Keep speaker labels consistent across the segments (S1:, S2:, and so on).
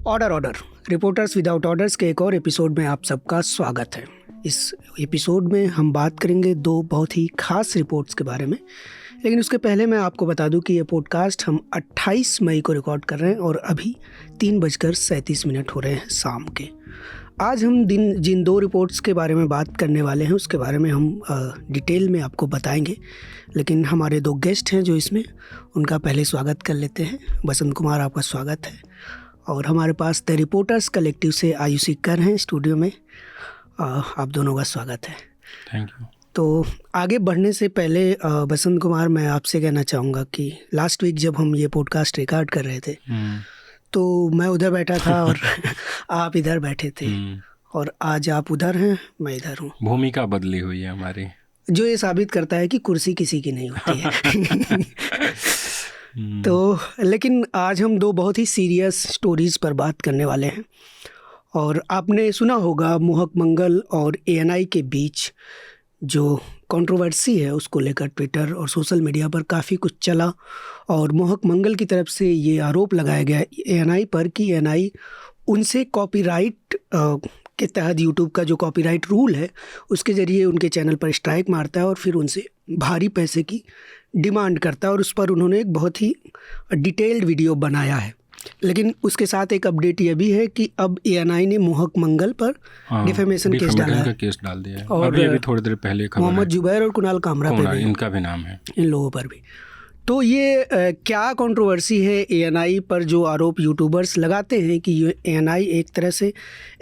S1: Order order reporters without orders के एक और एपिसोड में आप सबका स्वागत है। इस एपिसोड में हम बात करेंगे दो बहुत ही खास रिपोर्ट्स के बारे में, लेकिन उसके पहले मैं आपको बता दूं कि ये पॉडकास्ट हम 28 मई को रिकॉर्ड कर रहे हैं और अभी 3:37 हो रहे हैं शाम के। आज हम जिन दो रिपोर्ट्स के बारे में बात करने वाले हैं उसके बारे में हम डिटेल में आपको बताएंगे, लेकिन हमारे दो गेस्ट हैं जो इसमें, उनका पहले स्वागत कर लेते हैं। बसंत कुमार, आपका स्वागत है। और हमारे पास द रिपोर्टर्स कलेक्टिव से आयुषी कर हैं स्टूडियो में, आप दोनों का स्वागत है।
S2: Thank you.
S1: तो आगे बढ़ने से पहले बसंत कुमार, मैं आपसे कहना चाहूँगा कि लास्ट वीक जब हम ये पॉडकास्ट रिकॉर्ड कर रहे थे तो मैं उधर बैठा था और आप इधर बैठे थे, और आज आप उधर हैं, मैं इधर हूँ।
S2: भूमिका बदली हुई है हमारी, जो
S1: ये साबित करता है कि कुर्सी किसी की नहीं होती है। तो लेकिन आज हम दो बहुत ही सीरियस स्टोरीज़ पर बात करने वाले हैं। और आपने सुना होगा मोहक मंगल और एएनआई के बीच जो कंट्रोवर्सी है उसको लेकर ट्विटर और सोशल मीडिया पर काफ़ी कुछ चला, और मोहक मंगल की तरफ से ये आरोप लगाया गया एएनआई पर कि एएनआई उनसे कॉपीराइट के तहत, यूट्यूब का जो कॉपीराइट रूल है उसके ज़रिए उनके चैनल पर स्ट्राइक मारता है और फिर उनसे भारी पैसे की डिमांड करता है, और उस पर उन्होंने एक बहुत ही डिटेल्ड वीडियो बनाया है। लेकिन उसके साथ एक अपडेट ये भी है कि अब एएनआई ने मोहक मंगल पर डिफेमेशन केस
S2: डाल दिया है। और अभी थोड़ी देर पहले
S1: मोहम्मद जुबैर और कुणाल कामरा पे भी,
S2: इनका भी नाम है,
S1: इन लोगों पर भी। तो ये क्या कंट्रोवर्सी है एएनआई पर जो आरोप यूट्यूबर्स लगाते हैं कि एएनआई एक तरह से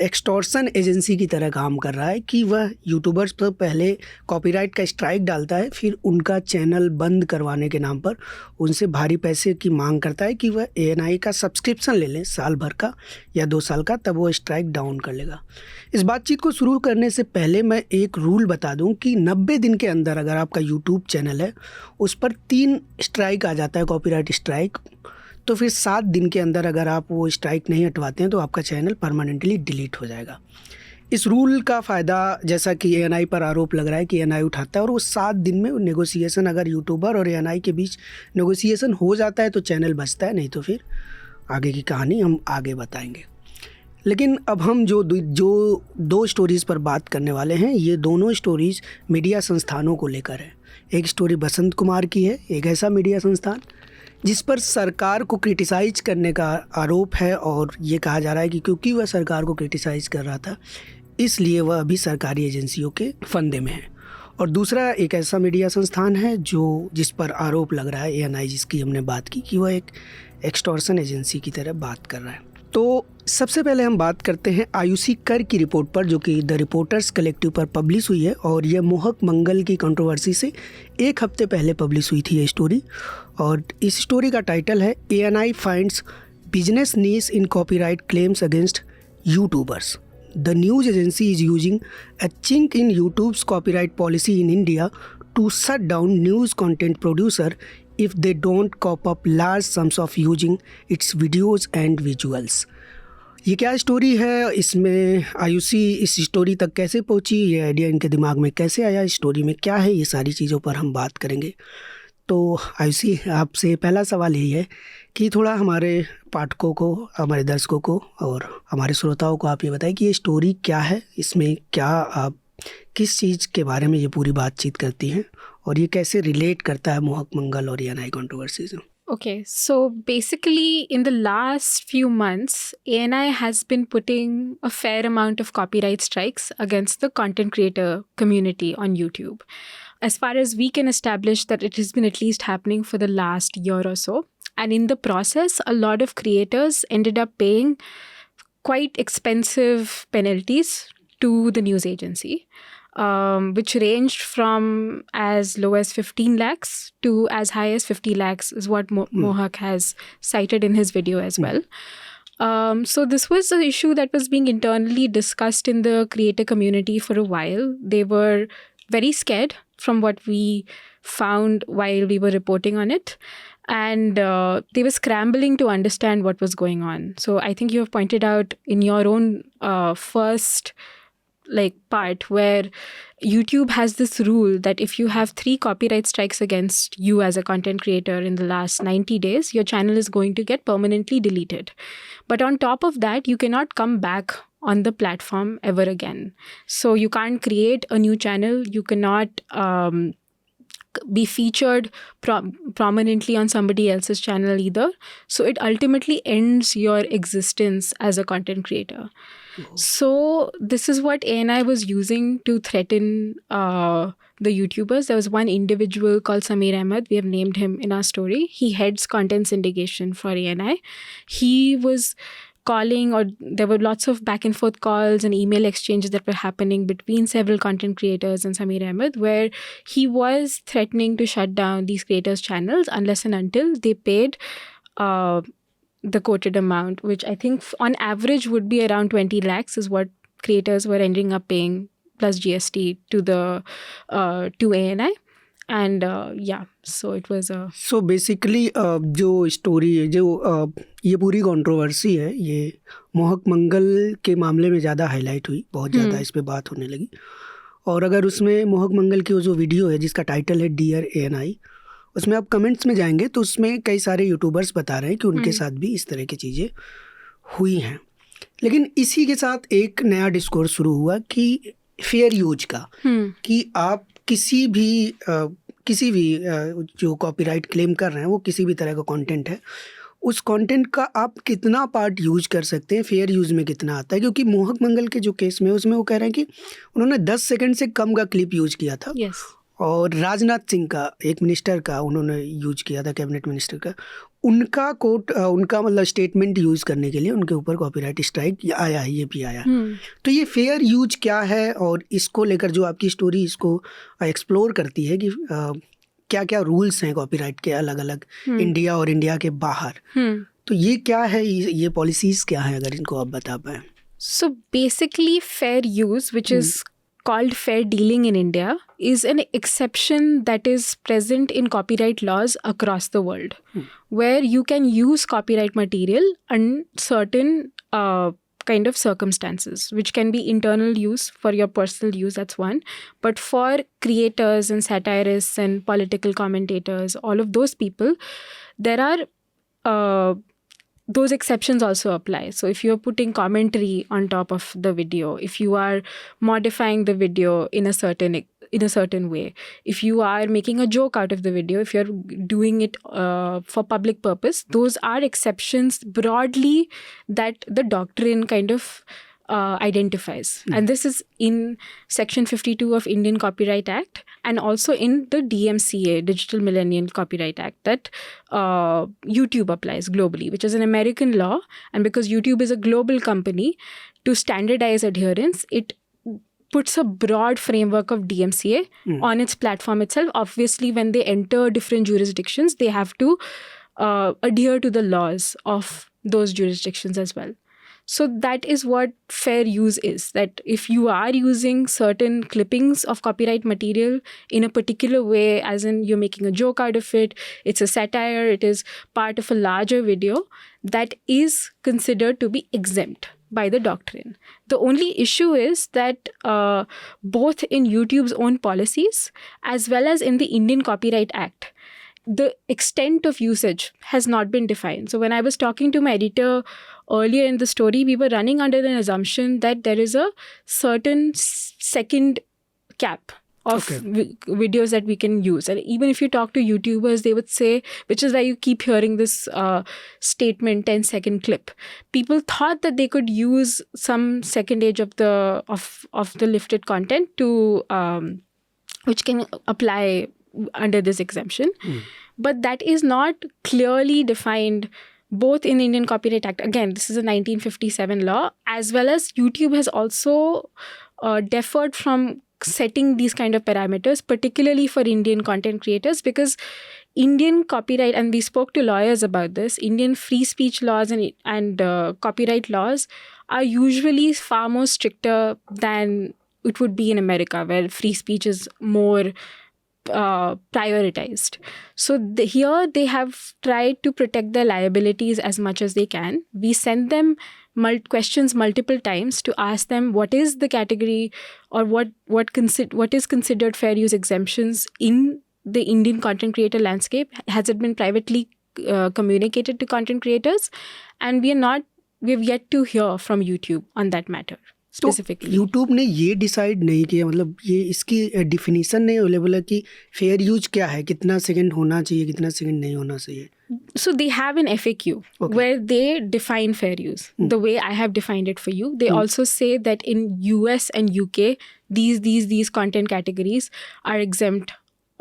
S1: एक्सटॉर्शन एजेंसी की तरह काम कर रहा है, कि वह यूट्यूबर्स पर पहले कॉपीराइट का स्ट्राइक डालता है, फिर उनका चैनल बंद करवाने के नाम पर उनसे भारी पैसे की मांग करता है कि वह एएनआई का सब्सक्रिप्शन ले लें साल भर का या 2 साल का, तब वो स्ट्राइक डाउन कर लेगा। इस बातचीत को शुरू करने से पहले मैं एक रूल बता दूं कि 90 दिन के अंदर अगर आपका यूट्यूब चैनल है उस पर 3 स्ट्राइक आ जाता है, कॉपीराइट स्ट्राइक, तो फिर 7 दिन के अंदर अगर आप वो स्ट्राइक नहीं हटवाते हैं तो आपका चैनल परमानेंटली डिलीट हो जाएगा। इस रूल का फ़ायदा, जैसा कि एएनआई पर आरोप लग रहा है कि एएनआई उठाता है, और वो 7 दिन में नेगोशिएशन, अगर यूट्यूबर और एएनआई के बीच नेगोशिएशन हो जाता है तो चैनल बचता है, नहीं तो फिर आगे की कहानी हम आगे बताएंगे। लेकिन अब हम जो दो स्टोरीज़ पर बात करने वाले हैं, ये दोनों स्टोरीज़ मीडिया संस्थानों को लेकर है। एक स्टोरी बसंत कुमार की है, एक ऐसा मीडिया संस्थान जिस पर सरकार को क्रिटिसाइज़ करने का आरोप है, और ये कहा जा रहा है कि क्योंकि वह सरकार को क्रिटिसाइज़ कर रहा था इसलिए वह अभी सरकारी एजेंसियों के फंदे में है। और दूसरा एक ऐसा मीडिया संस्थान है जिस पर आरोप लग रहा है एएनआई, जिसकी हमने बात की, कि वह एक एक्सटॉर्शन एजेंसी की तरह बात कर रहा है। तो सबसे पहले हम बात करते हैं आयुषी कर की रिपोर्ट पर, जो कि द रिपोर्टर्स कलेक्टिव पर पब्लिश हुई है, और यह मोहक मंगल की कंट्रोवर्सी से 1 हफ्ते पहले पब्लिश हुई थी ये स्टोरी। और इस स्टोरी का टाइटल है ANI finds business niche in copyright claims against YouTubers. The news agency is using a chink in YouTube's copyright policy in India to shut down news content producer if they don't cop up large sums of using its videos and visuals। ये क्या story है, इसमें आयुषी इस story तक कैसे पहुंची, ये idea इनके दिमाग में कैसे आया, इस स्टोरी में क्या है, ये सारी चीज़ों पर हम बात करेंगे। तो आयुषी, आपसे पहला सवाल यही है कि थोड़ा हमारे पाठकों को, हमारे दर्शकों को और हमारे श्रोताओं को आप ये बताएं कि ये स्टोरी क्या है, इसमें क्या, आप किस चीज़ के बारे में ये पूरी बातचीत करती हैं, और ये कैसे रिलेट करता है मोहक मंगल और एएनआई कंट्रोवर्सीज में।
S3: Okay, so basically in the last few months, ANI has been putting a fair amount of copyright strikes against the content creator community on YouTube. As far as we can establish that it has been at least happening for the last year or so. And in the process, a lot of creators ended up paying quite expensive penalties to the news agency. Which ranged from as low as 15 lakhs to as high as 50 lakhs is what Mohak has cited in his video as well. So this was an issue that was being internally discussed in the creator community for a while. They were very scared from what we found while we were reporting on it. And they were scrambling to understand what was going on. So I think you have pointed out in your own first part where YouTube has this rule that if you have 3 copyright strikes against you as a content creator in the last 90 days, your channel is going to get permanently deleted. But on top of that, you cannot come back on the platform ever again. So you can't create a new channel. You cannot be featured prominently on somebody else's channel either. So it ultimately ends your existence as a content creator. So this is what ANI was using to threaten the YouTubers. There was one individual called Sameer Ahmed. We have named him in our story. He heads content syndication for ANI. He was calling, or there were lots of back and forth calls and email exchanges that were happening between several content creators and Sameer Ahmed, where he was threatening to shut down these creators' channels unless and until they paid the quoted amount, which I think on average would be around 20 lakhs is what creators were ending up paying plus GST to ANI. And so it was a...
S1: So basically जो story है, जो ये पूरी controversy है, ये मोहक मंगल के मामले में ज़्यादा हाईलाइट हुई, बहुत ज़्यादा इस पे बात होने लगी. और अगर उसमें मोहक मंगल की वो जो वीडियो है जिसका टाइटल है डियर ANI, उसमें आप कमेंट्स में जाएंगे तो उसमें कई सारे यूट्यूबर्स बता रहे हैं कि उनके साथ भी इस तरह की चीज़ें हुई हैं. लेकिन इसी के साथ एक नया डिस्कोर्स शुरू हुआ कि फेयर यूज का, कि आप किसी भी जो कॉपीराइट क्लेम कर रहे हैं वो किसी भी तरह का कंटेंट है, उस कंटेंट का आप कितना पार्ट यूज कर सकते हैं, फेयर यूज में कितना आता है. क्योंकि मोहक मंगल के जो केस में उसमें वो कह रहे हैं कि उन्होंने 10 सेकंड से कम का क्लिप यूज किया था. और राजनाथ सिंह का, एक मिनिस्टर का उन्होंने यूज किया था, कैबिनेट मिनिस्टर का, उनका कोट, उनका मतलब स्टेटमेंट यूज़ करने के लिए उनके ऊपर कॉपीराइट स्ट्राइक आया है, ये भी आया. तो ये फेयर यूज क्या है, और इसको लेकर जो आपकी स्टोरी इसको एक्सप्लोर करती है कि क्या क्या रूल्स हैं कॉपीराइट के अलग अलग इंडिया और इंडिया के बाहर, तो ये क्या है, ये पॉलिसीज़ क्या है, अगर इनको आप बता पाएँ.
S3: So basically fair use, which is called fair dealing in India, is an exception that is present in copyright laws across the world, where you can use copyright material under certain kind of circumstances, which can be internal use for your personal use, that's one. But for creators and satirists and political commentators, all of those people, there are those exceptions also apply. So if you're putting commentary on top of the video, if you are modifying the video in a certain way, if you are making a joke out of the video, if you're doing it for public purpose, those are exceptions broadly that the doctrine kind of identifies. And this is in Section 52 of Indian Copyright Act, and also in the DMCA, Digital Millennium Copyright Act, that YouTube applies globally, which is an American law. And because YouTube is a global company, to standardize adherence, it puts a broad framework of DMCA on its platform itself. Obviously, when they enter different jurisdictions, they have to adhere to the laws of those jurisdictions as well. So that is what fair use is, that if you are using certain clippings of copyright material in a particular way, as in you're making a joke out of it, it's a satire, it is part of a larger video, that is considered to be exempt by the doctrine. The only issue is that both in YouTube's own policies as well as in the Indian Copyright Act, the extent of usage has not been defined. So when I was talking to my editor earlier in the story, we were running under an assumption that there is a certain second cap of videos that we can use. And even if you talk to YouTubers, they would say, which is why you keep hearing this statement, 10-second clip. People thought that they could use some secondage of the lifted content to which can apply under this exemption. But that is not clearly defined both in the Indian Copyright Act. Again, this is a 1957 law, as well as YouTube has also deferred from setting these kind of parameters, particularly for Indian content creators, because Indian copyright, and we spoke to lawyers about this, Indian free speech laws and copyright laws are usually far more stricter than it would be in America, where free speech is more prioritized. So here they have tried to protect their liabilities as much as they can. We send them questions multiple times to ask them what is the category or what is considered fair use exemptions in the Indian content creator landscape. Has it been privately communicated to content creators? And we've yet to hear from YouTube on that matter.
S1: तो
S3: Specifically.
S1: YouTube ने ये decide नहीं किया, मतलब ये इसकी definition नहीं available है कि फेयर यूज क्या है, कितना सेकंड होना चाहिए, कितना सेकंड नहीं होना चाहिए.
S3: So they have an FAQ where they define fair use the way I have defined it for you. They also say that in US and UK, these content categories are exempt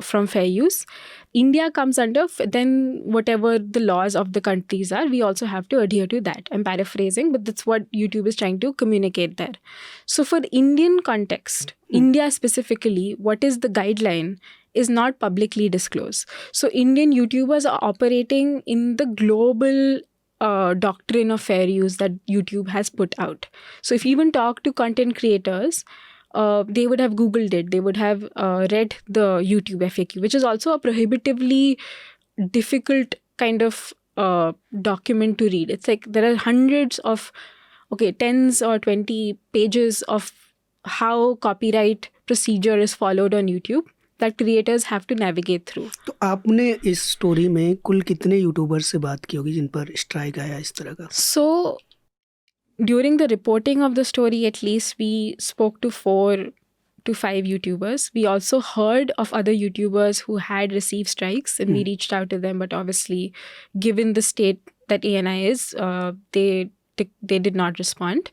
S3: from fair use. India comes under then whatever the laws of the countries are, we also have to adhere to that. I'm paraphrasing, but that's what YouTube is trying to communicate there. So for the Indian context, India specifically, what is the guideline is not publicly disclosed. So Indian YouTubers are operating in the global doctrine of fair use that YouTube has put out. So if you even talk to content creators, they would have Googled it. They would have read the YouTube FAQ, which is also a prohibitively difficult kind of document to read. It's like there are hundreds of, tens or 20 pages of how copyright procedure is followed on YouTube that creators have to navigate through.
S1: तो आपने इस story में कुल कितने YouTubers से बात की होगी जिन पर स्ट्राइक आया इस तरह का?
S3: So during the reporting of the story, at least we spoke to 4 to 5 YouTubers. We also heard of other YouTubers who had received strikes, and we reached out to them. But obviously, given the state that ANI is, they did not respond.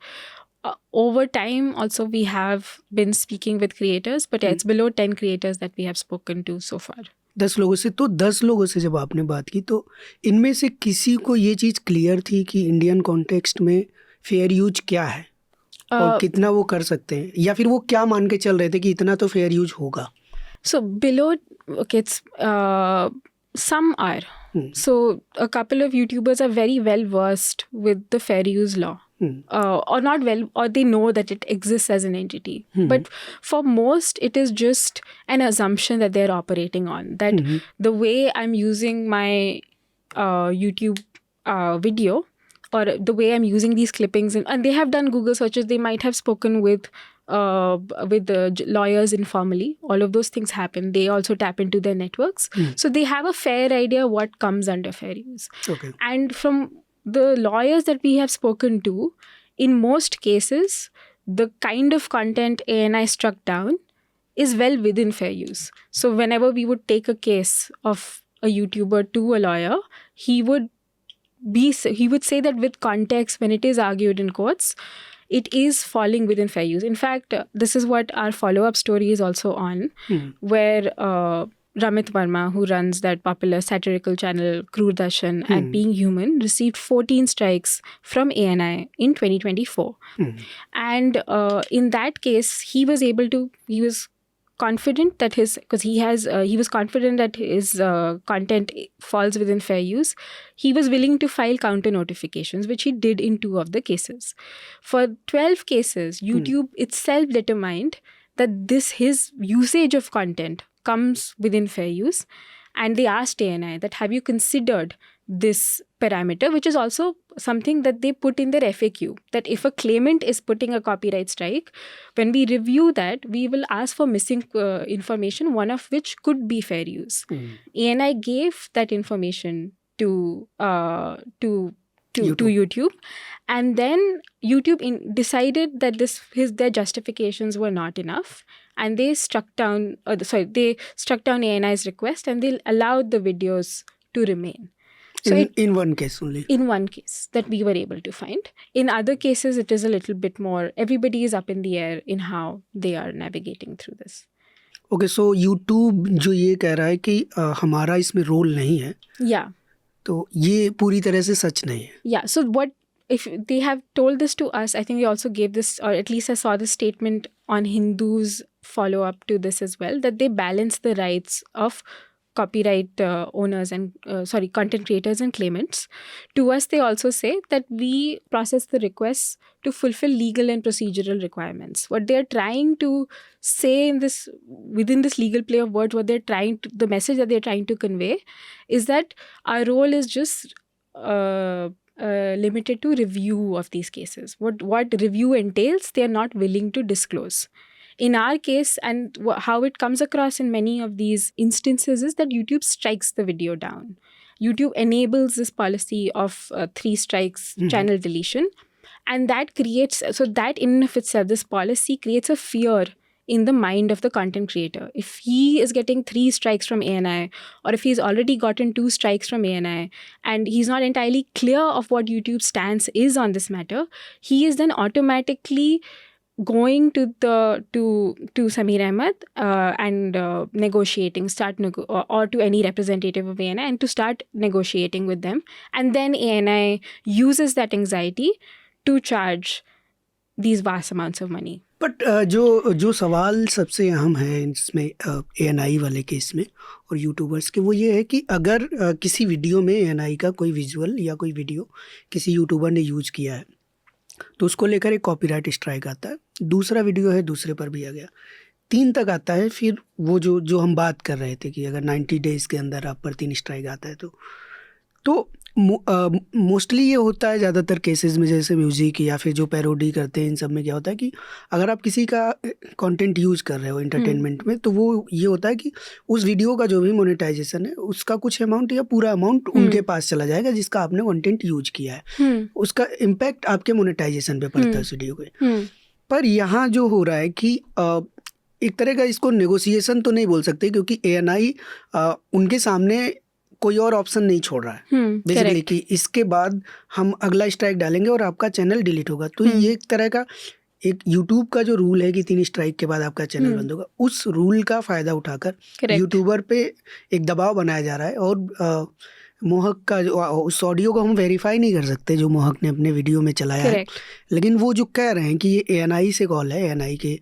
S3: Over time, also, we have been speaking with creators, but it's below 10 creators that we have spoken to so far.
S1: 10 लोगों से. तो 10 लोगों से जब आपने बात की तो इनमें से किसी को ये चीज़ क्लियर थी कि इंडियन कॉन्टेक्स्ट में फेयर यूज क्या है और कितना वो कर सकते हैं, या फिर वो क्या मान के चल रहे थे कि इतना तो फेयर यूज होगा?
S3: So below, it's some are. So a couple of YouTubers are very well versed with the fair use law. Or not well, or they know that it exists as an entity. But for most, it is just an assumption that they're operating on. That the way I'm using my YouTube video, or the way I'm using these clippings, and they have done Google searches, they might have spoken with the lawyers informally. All of those things happen. They also tap into their networks. So they have a fair idea what comes under fair use.
S1: Okay.
S3: And from the lawyers that we have spoken to, in most cases, the kind of content ANI struck down is well within fair use. So whenever we would take a case of a YouTuber to a lawyer, he would say that with context, when it is argued in courts, it is falling within fair use. In fact, this is what our follow-up story is also on, where Ramit Verma, who runs that popular satirical channel Kroordarshan and Being Human, received 14 strikes from ANI in 2024. And in that case, he was confident that he was confident that his content falls within fair use. He was willing to file counter notifications, which he did in 2 of the cases. For 12 cases, YouTube itself determined that his usage of content comes within fair use, and they asked ANI that, have you considered this parameter, which is also something that they put in their FAQ, that if a claimant is putting a copyright strike, when we review that, we will ask for missing information, one of which could be fair use. ANI gave that information to YouTube, and then YouTube decided that their justifications were not enough, and they struck down ANI's request, and they allowed the videos to remain. So
S1: in one case only. In
S3: one case that we were able to find. In other cases, it is a little bit more. Everybody is up in the air in how they are navigating through this.
S1: Okay, so YouTube जो ये कह रहा है कि हमारा इसमें role नहीं है.
S3: Yeah.
S1: तो ये पूरी तरह से सच नहीं है.
S3: Yeah. So if they have told this to us, I think we also gave this, or at least I saw the statement on Hindu's follow-up to this as well, that they balance the rights of copyright owners and content creators and claimants. To us, they also say that we process the requests to fulfill legal and procedural requirements. What they're trying to say within this legal play of words, the message that they're trying to convey is that our role is just limited to review of these cases. What review entails, they are not willing to disclose. In our case, and how it comes across in many of these instances is that YouTube strikes the video down. YouTube enables this policy of 3 strikes channel deletion. And that creates, so that in and of itself, this policy creates a fear in the mind of the content creator. If he is getting 3 strikes from ANI, or if he's already gotten 2 strikes from ANI, and he's not entirely clear of what YouTube's stance is on this matter, he is then automatically going to Sameer Ahmed and negotiating, or to any representative of ANI, and to start negotiating with them. And then ANI uses that anxiety to charge these vast amounts of money.
S1: But जो सवाल सबसे अहम है इसमें ANI वाले case में और YouTubers के, वो ये है कि अगर किसी वीडियो में ANI का कोई विजुअल या कोई वीडियो किसी यूट्यूबर ने यूज किया है तो उसको लेकर एक कॉपीराइट स्ट्राइक आता है, दूसरा वीडियो है दूसरे पर भी आ गया, 3 तक आता है, फिर वो जो हम बात कर रहे थे कि अगर 90 डेज़ के अंदर आप पर 3 स्ट्राइक आता है तो मोस्टली ये होता है ज़्यादातर केसेस में, जैसे म्यूज़िक या फिर जो पैरोडी करते हैं, इन सब में क्या होता है कि अगर आप किसी का कंटेंट यूज़ कर रहे हो एंटरटेनमेंट में, तो वो ये होता है कि उस वीडियो का जो भी मोनेटाइजेशन है उसका कुछ अमाउंट या पूरा अमाउंट उनके पास चला जाएगा जिसका आपने कंटेंट यूज किया है, उसका इम्पैक्ट आपके मोनेटाइजेशन पे पड़ता है उस वीडियो के। पर यहाँ जो हो रहा है कि एक तरह का इसको नेगोशिएशन तो नहीं बोल सकते, क्योंकि ANI उनके सामने कोई और ऑप्शन नहीं छोड़ रहा है बेसिकली कि इसके बाद हम अगला स्ट्राइक डालेंगे और आपका चैनल डिलीट होगा। तो ये एक तरह का एक यूट्यूब का जो रूल है कि 3 स्ट्राइक के बाद आपका चैनल बंद होगा, उस रूल का फ़ायदा उठाकर यूट्यूबर पे एक दबाव बनाया जा रहा है। और मोहक का जो उस ऑडियो को हम वेरीफाई नहीं कर सकते जो मोहक ने अपने वीडियो में चलाया है, लेकिन वो जो कह रहे हैं कि ये ANI से कॉल है, ANI के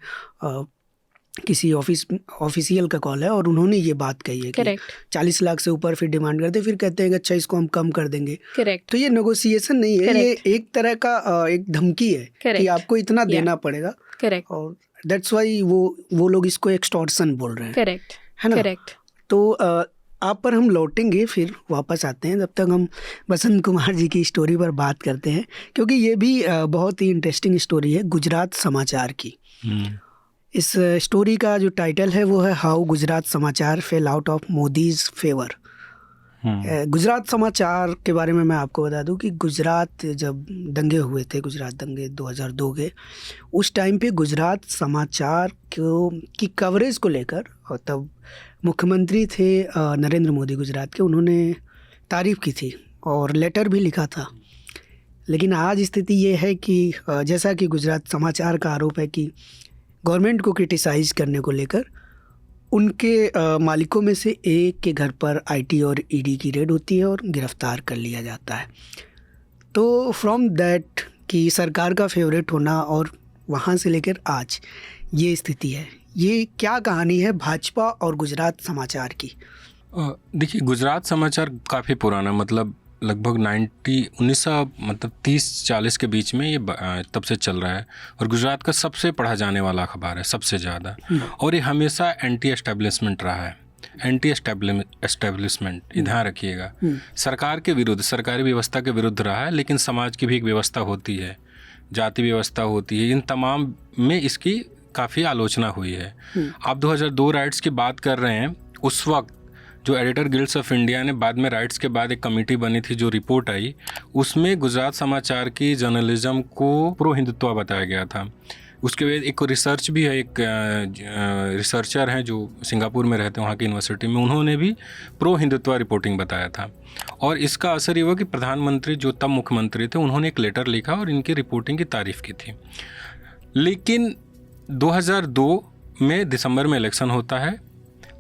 S1: किसी ऑफिशियल का कॉल है, और उन्होंने ये बात कही है कि 40 लाख से ऊपर फिर डिमांड करते, फिर कहते हैं कि अच्छा इसको हम कम कर देंगे। तो ये नेगोशिएशन नहीं है, ये एक तरह का एक धमकी है कि आपको इतना देना पड़ेगा, और दैट्स वाई वो लोग इसको एक्सटॉर्शन बोल रहे हैं, है ना। तो आप पर हम लौटेंगे, फिर वापस आते हैं, जब तक हम बसंत कुमार जी की स्टोरी पर बात करते हैं, क्योंकि ये भी बहुत ही इंटरेस्टिंग स्टोरी है गुजरात समाचार की। इस स्टोरी का जो टाइटल है वो है हाउ गुजरात समाचार fail out of Modi's favour. Gujarat समाचार के बारे में मैं आपको बता दूं कि गुजरात जब दंगे हुए थे, गुजरात दंगे 2002 के, उस टाइम पे गुजरात समाचार की कवरेज को लेकर, और तब मुख्यमंत्री थे नरेंद्र मोदी गुजरात के, उन्होंने तारीफ़ की थी और लेटर भी लिखा था। लेकिन आज स्थिति ये है कि जैसा कि गुजरात समाचार का आरोप है कि गवर्नमेंट को क्रिटिसाइज़ करने को लेकर उनके मालिकों में से एक के घर पर IT और ED की रेड होती है और गिरफ्तार कर लिया जाता है। तो फ्रॉम दैट कि सरकार का फेवरेट होना और वहाँ से लेकर आज ये स्थिति है, ये क्या कहानी है भाजपा और गुजरात समाचार की?
S2: देखिए, गुजरात समाचार काफ़ी पुराना, मतलब लगभग 1930-40 के बीच में ये तब से चल रहा है, और गुजरात का सबसे पढ़ा जाने वाला अखबार है सबसे ज़्यादा। और ये हमेशा एंटी एस्टेब्लिशमेंट रहा है, एंटी एस्टेब्लिशमेंट, ध्यान रखिएगा, सरकार के विरुद्ध, सरकारी व्यवस्था के विरुद्ध रहा है। लेकिन समाज की भी एक व्यवस्था होती है, जाति व्यवस्था होती है, इन तमाम में इसकी काफ़ी आलोचना हुई है। आप 2002 राइट्स की बात कर रहे हैं, उस वक्त जो एडिटर गिल्ड्स ऑफ इंडिया ने, बाद में राइट्स के बाद एक कमेटी बनी थी, जो रिपोर्ट आई, उसमें गुजरात समाचार की जर्नलिज्म को प्रो हिंदुत्व बताया गया था। उसके बाद एक रिसर्च भी है, एक रिसर्चर हैं जो सिंगापुर में रहते हैं, वहाँ की यूनिवर्सिटी में, उन्होंने भी प्रो हिंदुत्व रिपोर्टिंग बताया था। और इसका असर ये हुआ कि प्रधानमंत्री जो तब मुख्यमंत्री थे, उन्होंने एक लेटर लिखा और इनकी रिपोर्टिंग की तारीफ़ की थी। लेकिन 2002 में दिसंबर में इलेक्शन होता है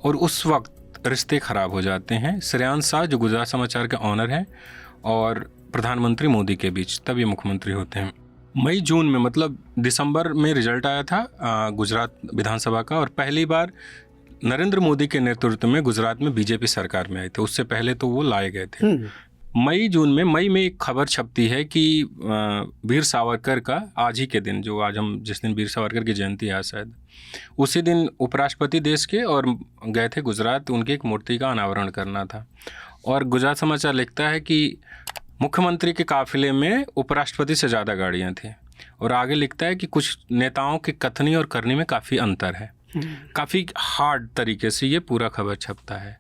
S2: और उस वक्त रिश्ते ख़राब हो जाते हैं श्रेयांश शाह, जो गुजरात समाचार के ऑनर हैं, और प्रधानमंत्री मोदी के बीच। तब ये मुख्यमंत्री होते हैं। मई जून में, मतलब दिसंबर में रिजल्ट आया था गुजरात विधानसभा का, और पहली बार नरेंद्र मोदी के नेतृत्व में गुजरात में बीजेपी सरकार में आए थे, उससे पहले तो वो लाए गए थे। मई में एक खबर छपती है कि वीर सावरकर का आज ही के दिन, जो आज हम जिस दिन वीर सावरकर की जयंती है शायद, उसी दिन उपराष्ट्रपति देश के और गए थे गुजरात, उनकी एक मूर्ति का अनावरण करना था। और गुजरात समाचार लिखता है कि मुख्यमंत्री के काफिले में उपराष्ट्रपति से ज़्यादा गाड़ियाँ थी, और आगे लिखता है कि कुछ नेताओं की कथनी और करनी में काफ़ी अंतर है। काफ़ी हार्ड तरीके से ये पूरा खबर छपता है।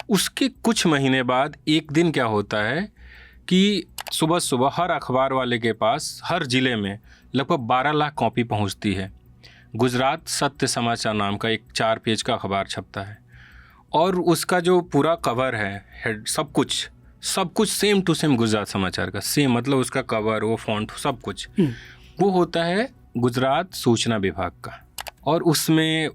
S2: उसके कुछ महीने बाद एक दिन क्या होता है कि सुबह सुबह हर अखबार वाले के पास हर ज़िले में लगभग 12 लाख कॉपी पहुंचती है। गुजरात सत्य समाचार नाम का एक 4 पेज का अखबार छपता है, और उसका जो पूरा कवर है, हेड, सब कुछ सेम टू सेम गुजरात समाचार का सेम, मतलब उसका कवर, वो फॉन्ट, सब कुछ वो होता है गुजरात सूचना विभाग का। और उसमें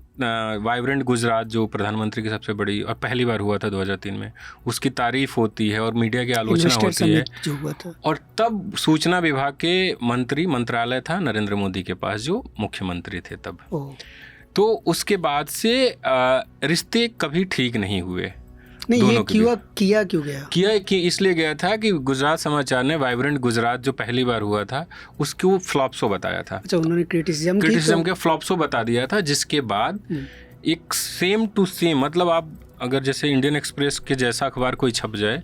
S2: वाइब्रेंट गुजरात, जो प्रधानमंत्री की सबसे बड़ी और पहली बार हुआ था 2003 में, उसकी तारीफ होती है और मीडिया की आलोचना होती है।
S1: जो हुआ था।
S2: और तब सूचना विभाग के मंत्रालय था नरेंद्र मोदी के पास, जो मुख्यमंत्री थे तब। तो उसके बाद से रिश्ते कभी ठीक नहीं हुए।
S1: नहीं, ये किया क्यों गया?
S2: किया कि इसलिए गया था कि गुजरात समाचार ने वाइब्रेंट गुजरात जो पहली बार हुआ था उसको फ्लॉप शो बताया था।
S1: अच्छा, उन्होंने क्रिटिसिज्म
S2: के फ्लॉप शो बता दिया था, जिसके बाद एक सेम टू सेम, मतलब आप अगर जैसे इंडियन एक्सप्रेस के जैसा अखबार कोई छप जाए,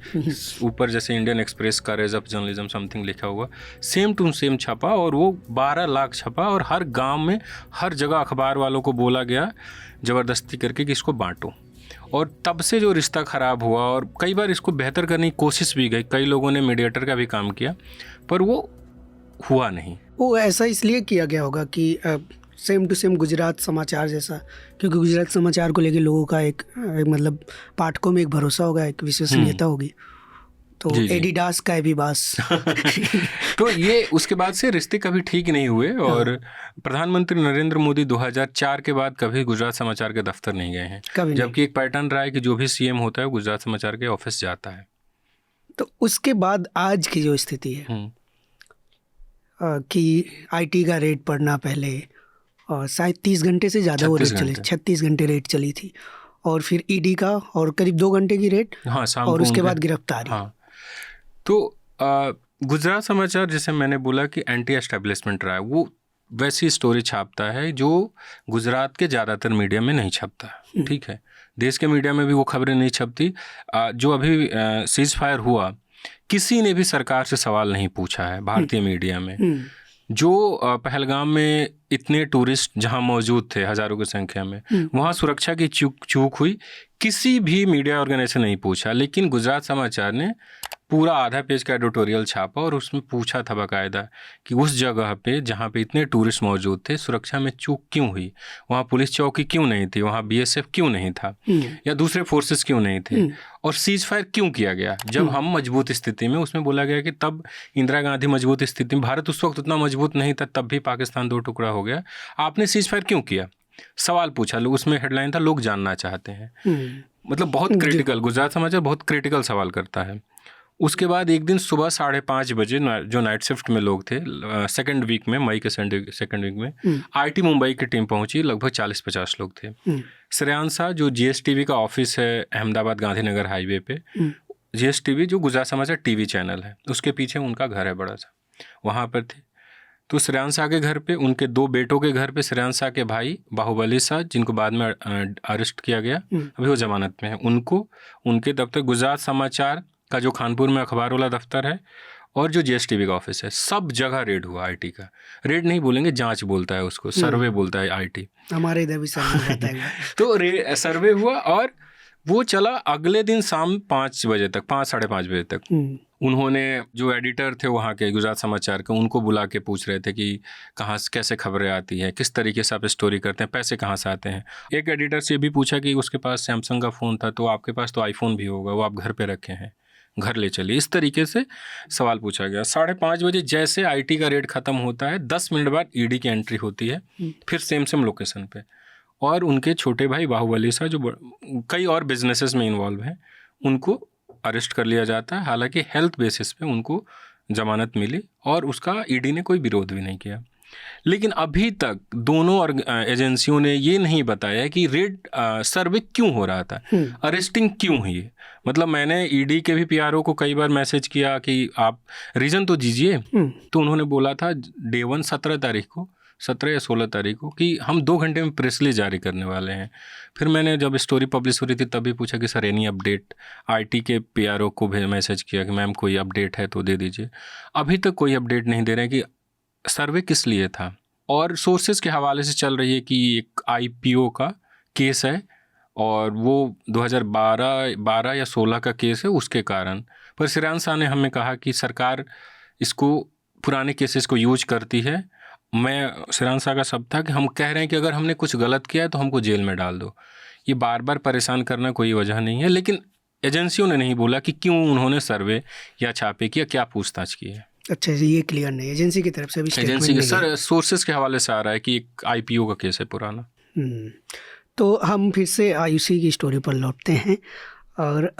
S2: ऊपर जैसे इंडियन एक्सप्रेस का रेज ऑफ जर्नलिज्म समथिंग लिखा हुआ, सेम टू सेम छपा, और वो 12 लाख छपा, और हर गांव में हर जगह अखबार वालों को बोला गया ज़बरदस्ती करके कि इसको बांटो। और तब से जो रिश्ता ख़राब हुआ, और कई बार इसको बेहतर करने की कोशिश भी गई, कई लोगों ने मीडिएटर का भी काम किया, पर वो हुआ नहीं।
S1: वो ऐसा इसलिए किया गया होगा कि सेम टू सेम गुजरात समाचार जैसा, क्योंकि गुजरात समाचार को लेके लोगों का एक मतलब पाठकों में एक भरोसा होगा, एक विश्वसनीयता होगी, तो एडिडास का भी बस
S2: तो ये उसके बाद से रिश्ते कभी ठीक नहीं हुए। और प्रधानमंत्री नरेंद्र मोदी 2004 के बाद कभी गुजरात समाचार के दफ्तर नहीं गए हैं, जबकि एक पैटर्न रहा है कि जो भी सीएम होता है गुजरात समाचार के ऑफिस जाता है।
S1: तो उसके बाद आज की जो स्थिति है कि आईटी का रेट पड़ना पहले, और शायद 30 घंटे से ज़्यादा वो रेट चली, 36 घंटे रेट चली थी, और फिर ईडी का और करीब 2 घंटे की रेट, और उसके बाद गिरफ्तारी।
S2: तो गुजरात समाचार, जैसे मैंने बोला कि एंटी एस्टेब्लिशमेंट रहा है, वो वैसी स्टोरी छापता है जो गुजरात के ज़्यादातर मीडिया में नहीं छपता। ठीक है, देश के मीडिया में भी वो खबरें नहीं छपती। जो अभी सीज फायर हुआ, किसी ने भी सरकार से सवाल नहीं पूछा है भारतीय मीडिया में। जो पहलगाम में इतने टूरिस्ट जहां मौजूद थे हज़ारों की संख्या में, वहां सुरक्षा की चूक हुई, किसी भी मीडिया ऑर्गेनाइजेशन नहीं पूछा। लेकिन गुजरात समाचार ने पूरा आधा पेज का एडिटोरियल छापा, और उसमें पूछा था बाकायदा कि उस जगह पे जहाँ पे इतने टूरिस्ट मौजूद थे, सुरक्षा में चूक क्यों हुई, वहाँ पुलिस चौकी क्यों नहीं थी, वहाँ बीएसएफ क्यों नहीं था, या दूसरे फोर्सेस क्यों नहीं थे, और सीज फायर क्यों किया गया जब हम मजबूत स्थिति में। उसमें बोला गया कि तब इंदिरा गांधी मजबूत स्थिति में, भारत उस वक्त उतना मजबूत नहीं था, तब भी पाकिस्तान 2 टुकड़ा हो गया, आपने सीज फायर क्यों किया, सवाल पूछा लोग। उसमें हेडलाइन था, लोग जानना चाहते हैं। मतलब बहुत क्रिटिकल, गुजरात समाचार बहुत क्रिटिकल सवाल करता है। उसके बाद एक दिन सुबह 5:30 बजे जो नाइट शिफ्ट में लोग थे, सेकंड वीक में, मई के सेकंड वीक में, आईटी मुंबई की टीम पहुंची, लगभग 40-50 लोग थे। श्रेयांसा, जो जीएसटीवी का ऑफिस है अहमदाबाद गांधीनगर हाईवे पे, जीएसटीवी जो गुजरात समाचार टीवी चैनल है, उसके पीछे उनका घर है बड़ा सा, वहाँ पर थे। तो श्रेयांसा के घर पे, उनके 2 बेटों के घर पे, श्रेयांसा के भाई बाहुबली शाह, जिनको बाद में अरेस्ट किया गया, अभी वो जमानत में है, उनको, उनके दफ्तर, गुजरात समाचार का जो खानपुर में अखबार वाला दफ्तर है, और जो जीएसटीवी का ऑफिस है, सब जगह रेड हुआ। आईटी का रेड नहीं बोलेंगे, जांच बोलता है उसको, सर्वे बोलता है आईटी,
S1: हमारे इधर भी सर्वे होता है।
S2: तो सर्वे हुआ, और वो चला अगले दिन शाम 5 बजे तक, 5-5:30 बजे तक। उन्होंने जो एडिटर थे वहाँ के गुजरात समाचार के, उनको बुला के पूछ रहे थे कि कहाँ कैसे खबरें आती हैं, किस तरीके से आप स्टोरी करते हैं, पैसे कहाँ से आते हैं। एक एडिटर से भी पूछा कि उसके पास सैमसंग का फ़ोन था, तो आपके पास तो आईफोन भी होगा, वो आप घर पे रखे हैं, घर ले चलिए। इस तरीके से सवाल पूछा गया। 5:30 बजे जैसे आईटी का रेड ख़त्म होता है, 10 मिनट बाद ईडी की एंट्री होती है, फिर सेम लोकेशन पे, और उनके छोटे भाई बाहुबली शाह, जो कई और बिजनेसेस में इन्वॉल्व हैं, उनको अरेस्ट कर लिया जाता है। हालांकि हेल्थ बेसिस पे उनको जमानत मिली, और उसका ईडी ने कोई विरोध भी नहीं किया। लेकिन अभी तक दोनों एजेंसियों ने ये नहीं बताया कि रेड सर्वे क्यों हो रहा था, अरेस्टिंग क्यों हुई। मतलब मैंने ईडी के भी पीआरओ को कई बार मैसेज किया कि आप रीज़न तो दीजिए, तो उन्होंने बोला था डे 1 17 तारीख को, 17 या 16 तारीख को, कि हम 2 घंटे में प्रेस रिलीज जारी करने वाले हैं। फिर मैंने जब स्टोरी पब्लिश हो रही थी तभी पूछा कि सर एनी अपडेट, आईटी के पीआरओ को भी मैसेज किया कि मैम कोई अपडेट है तो दे दीजिए। अभी तक कोई अपडेट नहीं दे रहे हैं कि सर्वे किस लिए था। और सोर्सेज के हवाले से चल रही है कि एक आईपीओ का केस है और वो 2012 या 16 का केस है, उसके कारण। पर श्रेयांश शाह ने हमें कहा कि सरकार इसको पुराने केसेस को यूज करती है। मैं श्रेयांश शाह का शब्द था कि हम कह रहे हैं कि अगर हमने कुछ गलत किया है तो हमको जेल में डाल दो। ये बार बार परेशान करना कोई वजह नहीं है, लेकिन एजेंसियों ने नहीं बोला कि क्यों उन्होंने सर्वे या छापे किया, क्या पूछताछ की है।
S1: अच्छा जी, ये क्लियर नहीं, एजेंसी की तरफ से भी स्टेटमेंट
S2: एजेंसी के
S1: नहीं है।
S2: सर सोर्सेज के हवाले से आ रहा है कि एक आईपीओ का केस है पुराना।
S1: तो हम फिर से आयुषी की स्टोरी पर लौटते हैं। और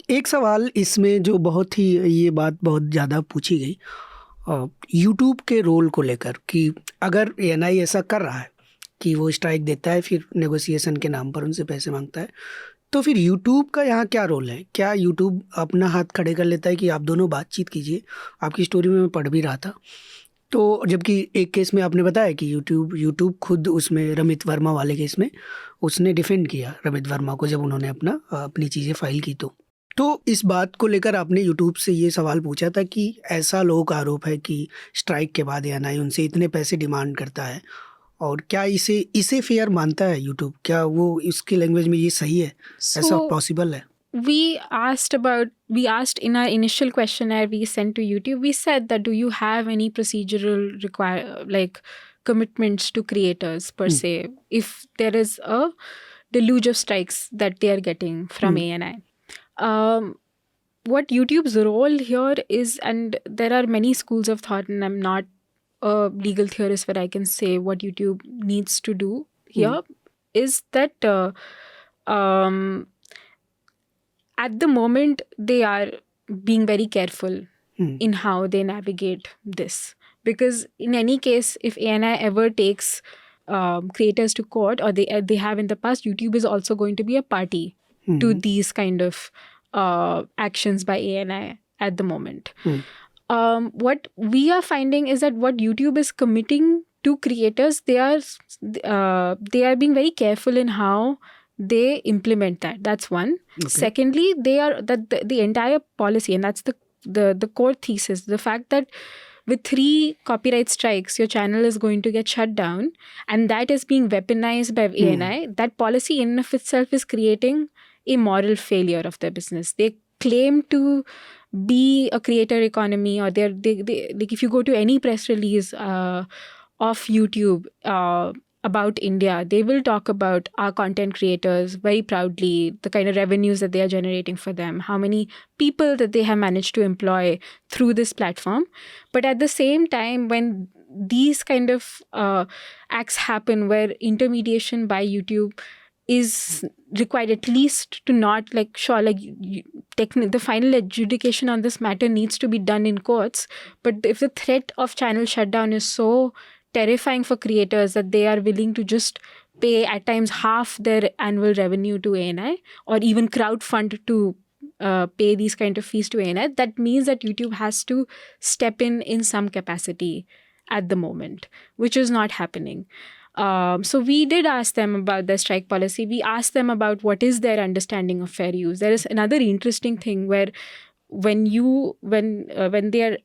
S1: एक सवाल इसमें जो बहुत ही, ये बात बहुत ज़्यादा पूछी गई यूट्यूब के रोल को लेकर, कि अगर एएनआई ऐसा कर रहा है कि वो स्ट्राइक देता है, फिर नेगोशिएशन के नाम पर उनसे पैसे मांगता है, तो फिर यूट्यूब का यहाँ क्या रोल है? क्या यूट्यूब अपना हाथ खड़े कर लेता है कि आप दोनों बातचीत कीजिए? आपकी स्टोरी में मैं पढ़ भी रहा था, तो जबकि एक केस में आपने बताया कि यूट्यूब खुद उसमें रमित वर्मा वाले केस में उसने डिफेंड किया रमित वर्मा को जब उन्होंने अपनी चीज़ें फाइल की। तो इस बात को लेकर आपने यूट्यूब से ये सवाल पूछा था कि ऐसा लोगों का आरोप है कि स्ट्राइक के बाद एएनआई उनसे इतने पैसे डिमांड करता है, और क्या इसे फेयर मानता है यूट्यूब? क्या वो इसकी लैंग्वेज में ये सही है? ऐसा पॉसिबल है?
S3: We asked in our initial questionnaire we sent to YouTube, we said that do you have any procedural commitments to creators per se, if there is a deluge of strikes that they are getting from ANI. What YouTube's role here is, and there are many schools of thought, and I'm not a legal theorist where I can say what YouTube needs to do here, is that at the moment they are being very careful in how they navigate this, because in any case if ANI ever takes creators to court, or they have in the past, YouTube is also going to be a party to these kind of actions by ANI at the moment. What we are finding is that what YouTube is committing to creators, they are being very careful in how they implement that. That's one. Okay. Secondly, they are that the entire policy, and that's the core thesis, the fact that with 3 copyright strikes, your channel is going to get shut down, and that is being weaponized by ANI. That policy in and of itself is creating a moral failure of their business. They claim to be a creator economy, or they like, if you go to any press release of YouTube about India, they will talk about our content creators very proudly, the kind of revenues that they are generating for them, how many people that they have managed to employ through this platform. But at the same time, when these kind of acts happen where intermediation by YouTube is required, at least to not the final adjudication on this matter needs to be done in courts. But if the threat of channel shutdown is so terrifying for creators that they are willing to just pay at times half their annual revenue to ANI, or even crowdfund to pay these kind of fees to ANI, that means that YouTube has to step in some capacity at the moment, which is not happening. So we did ask them about the strike policy. We asked them about what is their understanding of fair use. There is another interesting thing where when they are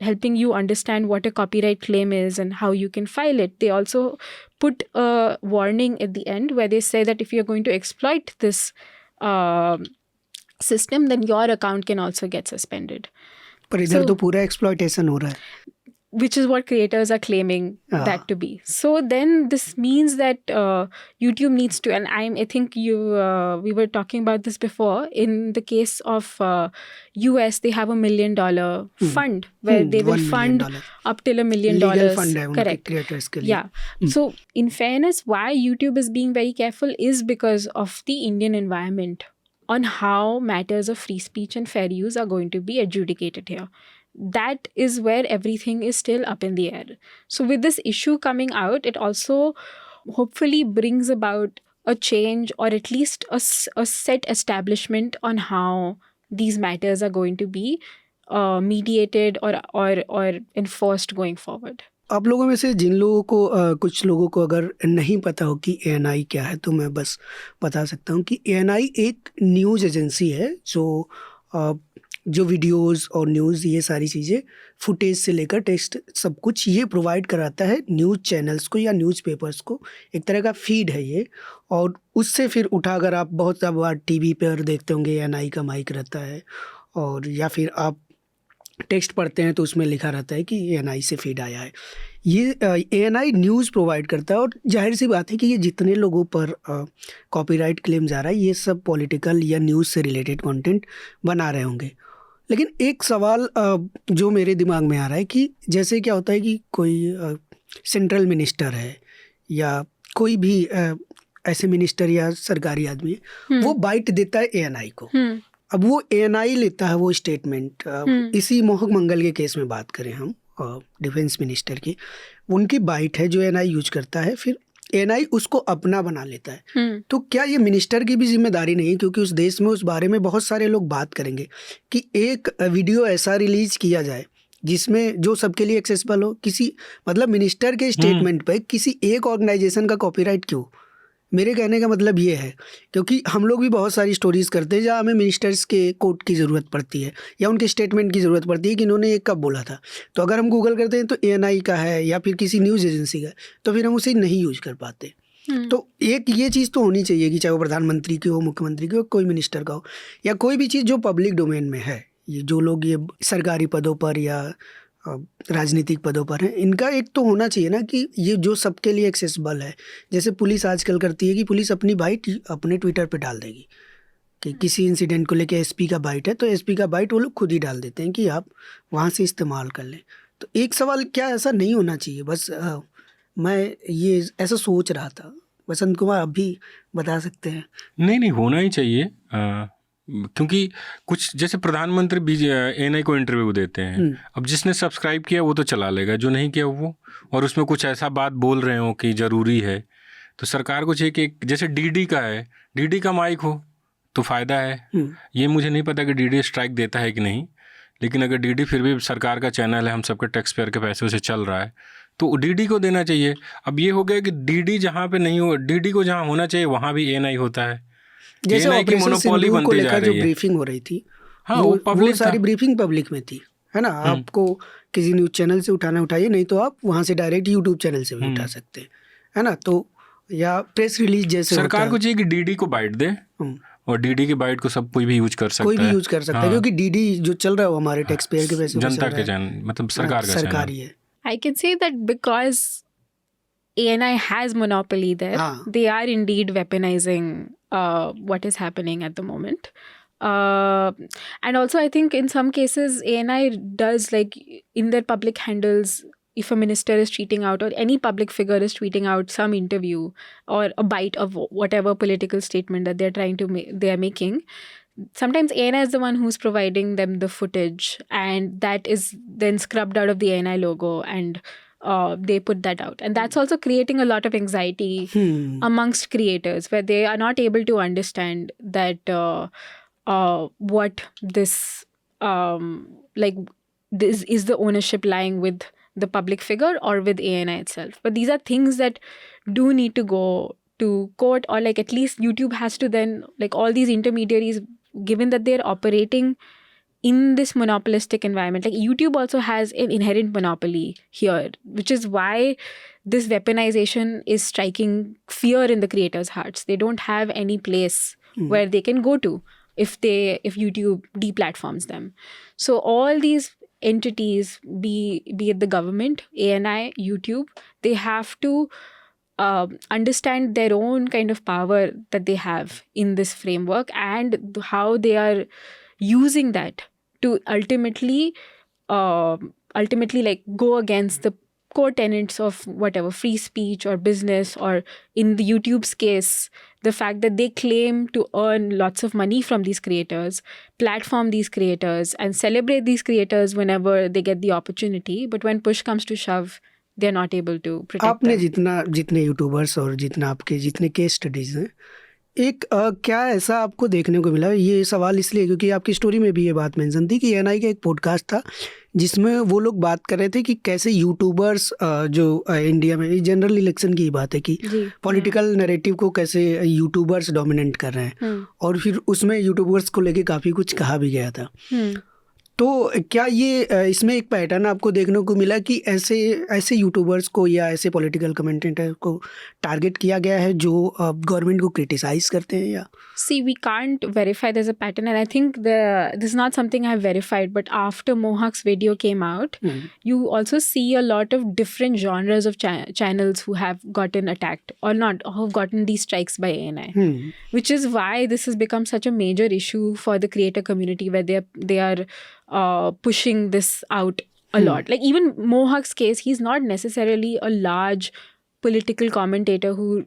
S3: helping you understand what a copyright claim is and how you can file it, they also put a warning at the end where they say that if you're going to exploit this system, then your account can also get suspended.
S1: पर इधर तो पूरा exploitation हो रहा है.
S3: Which is what creators are claiming that to be. So then this means that YouTube needs to, and I think we were talking about this before, in the case of US, they have $1 million fund where they will fund up till $1 million.
S1: Legal fund hai
S3: correct.
S1: Creators ke liye.
S3: Yeah. So in fairness, why YouTube is being very careful is because of the Indian environment on how matters of free speech and fair use are going to be adjudicated here. that is where everything is still up in the air. So with this issue coming out, it also hopefully brings about a change, or at least a set establishment on how these matters are going to be mediated or enforced going forward.
S1: आप लोगों में से जिन लोगों को कुछ लोगों को अगर नहीं पता हो कि एएनआई क्या है, तो मैं बस बता सकता हूँ कि एएनआई एक न्यूज़ एजेंसी है जो वीडियोस और न्यूज़, ये सारी चीज़ें, फुटेज से लेकर टेक्स्ट, सब कुछ ये प्रोवाइड कराता है न्यूज़ चैनल्स को या न्यूज़पेपर्स को। एक तरह का फीड है ये, और उससे फिर उठाकर आप बहुत बार टीवी पर देखते होंगे एएनआई का माइक रहता है, और या फिर आप टेक्स्ट पढ़ते हैं तो उसमें लिखा रहता है कि एएनआई से फीड आया है। ये एएनआई न्यूज़ प्रोवाइड करता है, और जाहिर सी बात है कि ये जितने लोगों पर कॉपीराइट क्लेम जा रहा है, ये सब पॉलिटिकल या न्यूज़ से रिलेटेड कंटेंट बना रहे होंगे। लेकिन एक सवाल जो मेरे दिमाग में आ रहा है कि जैसे क्या होता है कि कोई सेंट्रल मिनिस्टर है या कोई भी ऐसे मिनिस्टर या सरकारी आदमी है, वो बाइट देता है एएनआई को। अब वो एएनआई लेता है वो स्टेटमेंट। इसी मोहक मंगल के केस में बात करें हम, डिफेंस मिनिस्टर की, उनकी बाइट है जो एएनआई यूज करता है, फिर एएनआई उसको अपना बना लेता है। तो क्या ये मिनिस्टर की भी जिम्मेदारी नहीं है? क्योंकि उस देश में उस बारे में बहुत सारे लोग बात करेंगे कि एक वीडियो ऐसा रिलीज किया जाए जिसमें जो सबके लिए एक्सेसिबल हो। किसी मतलब मिनिस्टर के स्टेटमेंट पे किसी एक ऑर्गेनाइजेशन का कॉपीराइट क्यों? मेरे कहने का मतलब ये है, क्योंकि हम लोग भी बहुत सारी स्टोरीज़ करते हैं जहाँ हमें मिनिस्टर्स के कोट की ज़रूरत पड़ती है या उनके स्टेटमेंट की ज़रूरत पड़ती है कि इन्होंने ये कब बोला था। तो अगर हम गूगल करते हैं तो एएनआई का है या फिर किसी न्यूज़ एजेंसी का, तो फिर हम उसे नहीं यूज कर पाते। तो एक ये चीज़ तो होनी चाहिए कि चाहे वो प्रधानमंत्री की हो, मुख्यमंत्री की हो, कोई मिनिस्टर का हो, या कोई भी चीज़ जो पब्लिक डोमेन में है, ये जो लोग ये सरकारी पदों पर या राजनीतिक पदों पर हैं, इनका एक तो होना चाहिए ना कि ये जो सबके लिए एक्सेसिबल है। जैसे पुलिस आजकल करती है कि पुलिस अपनी बाइट अपने ट्विटर पे डाल देगी कि किसी इंसिडेंट को लेके एसपी का बाइट है, तो एसपी का बाइट वो लोग खुद ही डाल देते हैं कि आप वहाँ से इस्तेमाल कर लें। तो एक सवाल, क्या ऐसा नहीं होना चाहिए? बस मैं ये ऐसा सोच रहा था। वसंत कुमार, आप भी बता सकते हैं।
S2: नहीं, होना ही चाहिए, क्योंकि कुछ जैसे प्रधानमंत्री एएनआई को इंटरव्यू देते हैं, अब जिसने सब्सक्राइब किया वो तो चला लेगा, जो नहीं किया वो, और उसमें कुछ ऐसा बात बोल रहे हो कि ज़रूरी है, तो सरकार को चाहिए कि जैसे डीडी का है, डीडी का माइक हो तो फ़ायदा है। ये मुझे नहीं पता कि डीडी स्ट्राइक देता है कि नहीं, लेकिन अगर डीडी फिर भी सरकार का चैनल है, हम सबके टैक्स पेयर के पैसे से चल रहा है, तो डीडी को देना चाहिए। अब ये हो गया कि डीडी जहाँ पे नहीं हो, डीडी को जहाँ होना चाहिए वहाँ भी एएनआई होता है।
S1: जैसे ऑपरेशन सिंदूर को लेकर जो ब्रीफिंग हो रही थी,
S2: हाँ, वो
S1: सारी ब्रीफिंग पब्लिक में थी, है ना। आपको किसी न्यूज़ चैनल से उठाना उठाइए, नहीं तो आप वहाँ से डायरेक्ट यूट्यूब चैनल से भी उठा सकते हैं, है ना। तो या प्रेस रिलीज जैसे
S2: सरकार को चाहिए कि डीडी को बाइट दे, और डीडी के बाइट को सब कोई भी यूज कर सकता है,
S1: कोई भी यूज कर सकता है, क्योंकि डीडी जो चल रहा है वो हमारे टैक्स पेयर के पैसे,
S2: जनता के चैनल, मतलब सरकार का
S1: सरकारी है।
S3: I can say that because ANI has monopoly there, they are indeed weaponizing what is happening at the moment. And also I think in some cases ANI does, like in their public handles, if a minister is tweeting out or any public figure is tweeting out some interview or a bite of whatever political statement that they're trying to make, they are making, sometimes ANI is the one who's providing them the footage, and that is then scrubbed out of the ANI logo, and they put that out. And that's also creating a lot of anxiety amongst creators, where they are not able to understand that what this, this is the ownership lying with the public figure or with ANI itself. But these are things that do need to go to court, or like at least YouTube has to then, like all these intermediaries, given that they're operating in this monopolistic environment, like YouTube also has an inherent monopoly here, which is why this weaponization is striking fear in the creators' hearts. They don't have any place where they can go to if YouTube deplatforms them. So all these entities, be it the government, ANI, YouTube, they have to understand their own kind of power that they have in this framework, and how they are using that to ultimately like go against core tenets of whatever free speech or business, or in the YouTube's case, the fact that they claim to earn lots of money from these creators, platform these creators, and celebrate these creators whenever they get the opportunity. But when push comes to shove, they're not able to protect
S1: आपने
S3: them.
S1: जितने YouTubers और जितने case studies हैं, एक क्या ऐसा आपको देखने को मिला? ये सवाल इसलिए क्योंकि आपकी स्टोरी में भी ये बात मेंशन थी कि एएनआई का एक पॉडकास्ट था जिसमें वो लोग बात कर रहे थे कि कैसे यूट्यूबर्स जो इंडिया में, जनरल इलेक्शन की बात है कि पॉलिटिकल नैरेटिव को कैसे यूट्यूबर्स डोमिनेट कर रहे हैं, और फिर उसमें यूट्यूबर्स को लेके काफ़ी कुछ कहा भी गया था। तो क्या ये इसमें एक पैटर्न आपको देखने को मिला कि ऐसे यूट्यूबर्स को या ऐसे पॉलिटिकल कमेंटेटर को टारगेट किया गया है जो गवर्नमेंट को क्रिटिसाइज करते हैं? या
S3: See, we can't verify there's a pattern, and I think this is not something I have verified, but after Mohawk's video came out, you also see a lot of different genres of channels who have gotten attacked or not, who have gotten these strikes by ANI, which is why this has become such a major issue for the creator community, where they are pushing this out a lot. Like even Mohawk's case, he's not necessarily a large political commentator who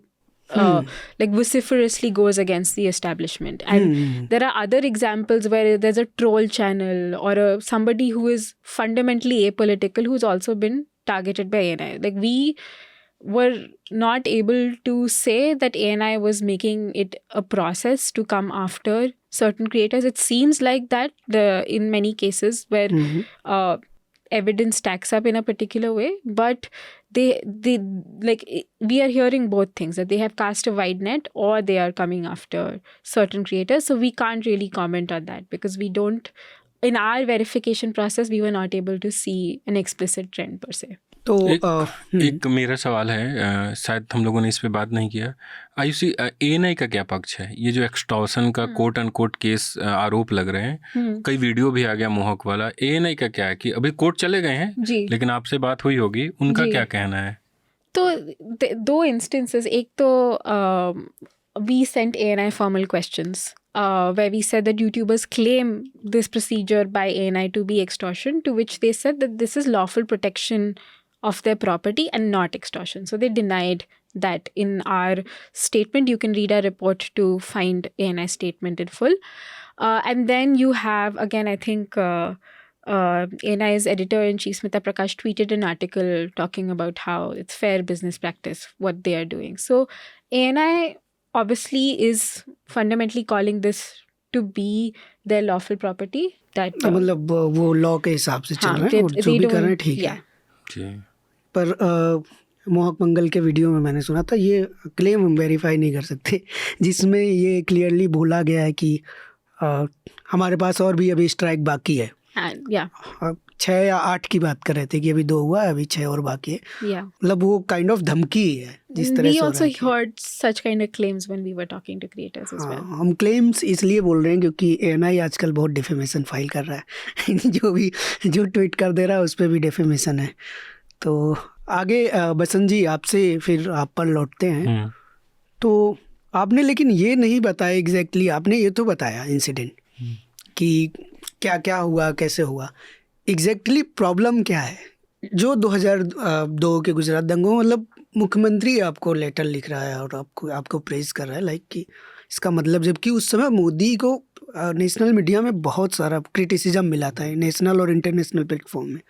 S3: like vociferously goes against the establishment, and there are other examples where there's a troll channel or somebody who is fundamentally apolitical who's also been targeted by ANI. Like we were not able to say that ANI was making it a process to come after certain creators. It seems like that in many cases where evidence stacks up in a particular way, but they like, we are hearing both things, that they have cast a wide net or they are coming after certain creators. So we can't really comment on that because we don't, in our verification process, we were not able to see an explicit trend per se.
S1: तो
S2: एक मेरा सवाल है, शायद हम लोगों ने इस पे बात नहीं किया। आयुषी, एएनआई का क्या पक्ष है? ये जो एक्सटॉर्शन का कोट अनकोट केस आरोप लग रहे हैं, कई वीडियो भी आ गया मोहक वाला, एएनआई का क्या है कि अभी कोर्ट चले गए हैं लेकिन आपसे बात हुई होगी, उनका क्या कहना है?
S3: तो दो इंस्टेंसेस, एक तो we sent ANI formal questions where we said that YouTubers claim this procedure by ANI to be extortion, to which they said that this is lawful protection of their property and not extortion. So they denied that. In our statement, you can read our report to find ANI statement in full. And then you have, again, I think ANI's editor-in-chief Smita Prakash tweeted an article talking about how it's fair business practice, what they are doing. So ANI obviously is fundamentally calling this to be their lawful property. That
S1: मतलब वो law के हिसाब से चल रहे हैं और जो भी कर रहे हैं ठीक है। पर मोहक मंगल के वीडियो में मैंने सुना था ये क्लेम हम वेरीफाई नहीं कर सकते, जिसमें ये क्लियरली बोला गया है कि हमारे पास और भी अभी स्ट्राइक बाकी है। 6 या 8 की बात कर रहे थे कि अभी 2 हुआ है, अभी 6 और बाकी है। मतलब वो काइंड ऑफ धमकी है जिस तरह से।
S3: We also heard such kind of claims when we were talking to creators as well.
S1: हम क्लेम्स इसलिए बोल रहे हैं क्योंकि एएनआई आजकल बहुत डिफेमेशन फाइल कर रहा है जो ट्वीट कर दे रहा है उस पर भी डिफेमेशन है। तो आगे बसंत जी, आपसे फिर आप पर लौटते हैं। तो आपने लेकिन ये नहीं बताया एग्जैक्टली, आपने ये तो बताया इंसिडेंट कि क्या क्या हुआ, कैसे हुआ, एग्जैक्टली प्रॉब्लम क्या है जो 2002 के गुजरात दंगों, मतलब मुख्यमंत्री आपको लेटर लिख रहा है और आपको प्रेज कर रहा है लाइक कि इसका मतलब, जबकि उस समय मोदी को नेशनल मीडिया में बहुत सारा क्रिटिसिज्म मिला था, नेशनल और इंटरनेशनल प्लेटफॉर्म में।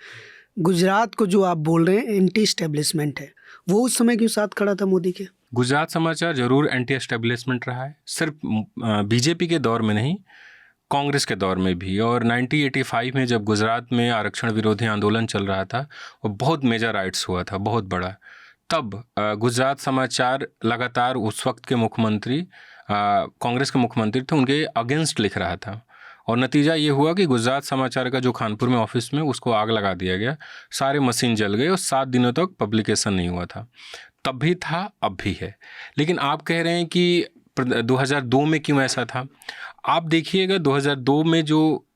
S1: गुजरात को जो आप बोल रहे हैं एंटी एस्टेब्लिशमेंट है, वो उस समय क्यों साथ खड़ा था मोदी के?
S2: गुजरात समाचार जरूर एंटी एस्टेब्लिशमेंट रहा है, सिर्फ बीजेपी के दौर में नहीं, कांग्रेस के दौर में भी। और 1985 में जब गुजरात में आरक्षण विरोधी आंदोलन चल रहा था, वो बहुत मेजर राइट्स हुआ था, बहुत बड़ा, तब गुजरात समाचार लगातार उस वक्त के मुख्यमंत्री, कांग्रेस के मुख्यमंत्री थे, उनके अगेंस्ट लिख रहा था। और नतीजा ये हुआ कि गुजरात समाचार का जो कानपुर में ऑफिस में, उसको आग लगा दिया गया, सारे मशीन जल गए और 7 दिनों तक पब्लिकेशन नहीं हुआ था। तब भी था, अब भी है। लेकिन आप कह रहे हैं कि 2002 में क्यों ऐसा था? आप देखिएगा 2002 में जो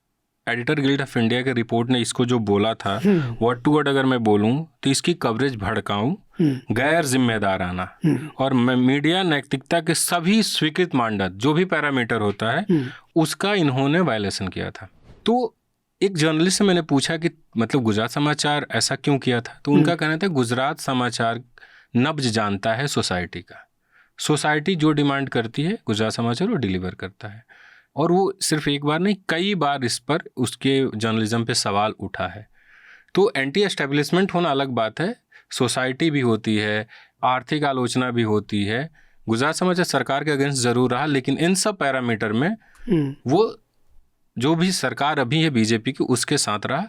S2: एडिटर गिल्ड ऑफ इंडिया के रिपोर्ट ने इसको जो बोला था, वर्ड टू वर्ड अगर मैं बोलूं तो इसकी कवरेज भड़काऊं, गैर जिम्मेदाराना और मीडिया नैतिकता के सभी स्वीकृत मानदंड, जो भी पैरामीटर होता है, उसका इन्होंने वायलेशन किया था। तो एक जर्नलिस्ट से मैंने पूछा कि मतलब गुजरात समाचार ऐसा क्यों किया था, तो उनका कहना था गुजरात समाचार नब्ज जानता है सोसाइटी का, सोसाइटी जो डिमांड करती है गुजरात समाचार वो डिलीवर करता है। और वो सिर्फ एक बार नहीं, कई बार इस पर उसके जर्नलिज्म पे सवाल उठा है। तो एंटी एस्टेब्लिशमेंट होना अलग बात है, सोसाइटी भी होती है, आर्थिक आलोचना भी होती है। गुजरात समाचार सरकार के अगेंस्ट ज़रूर रहा, लेकिन इन सब पैरामीटर में वो जो भी सरकार अभी है बीजेपी की उसके साथ रहा,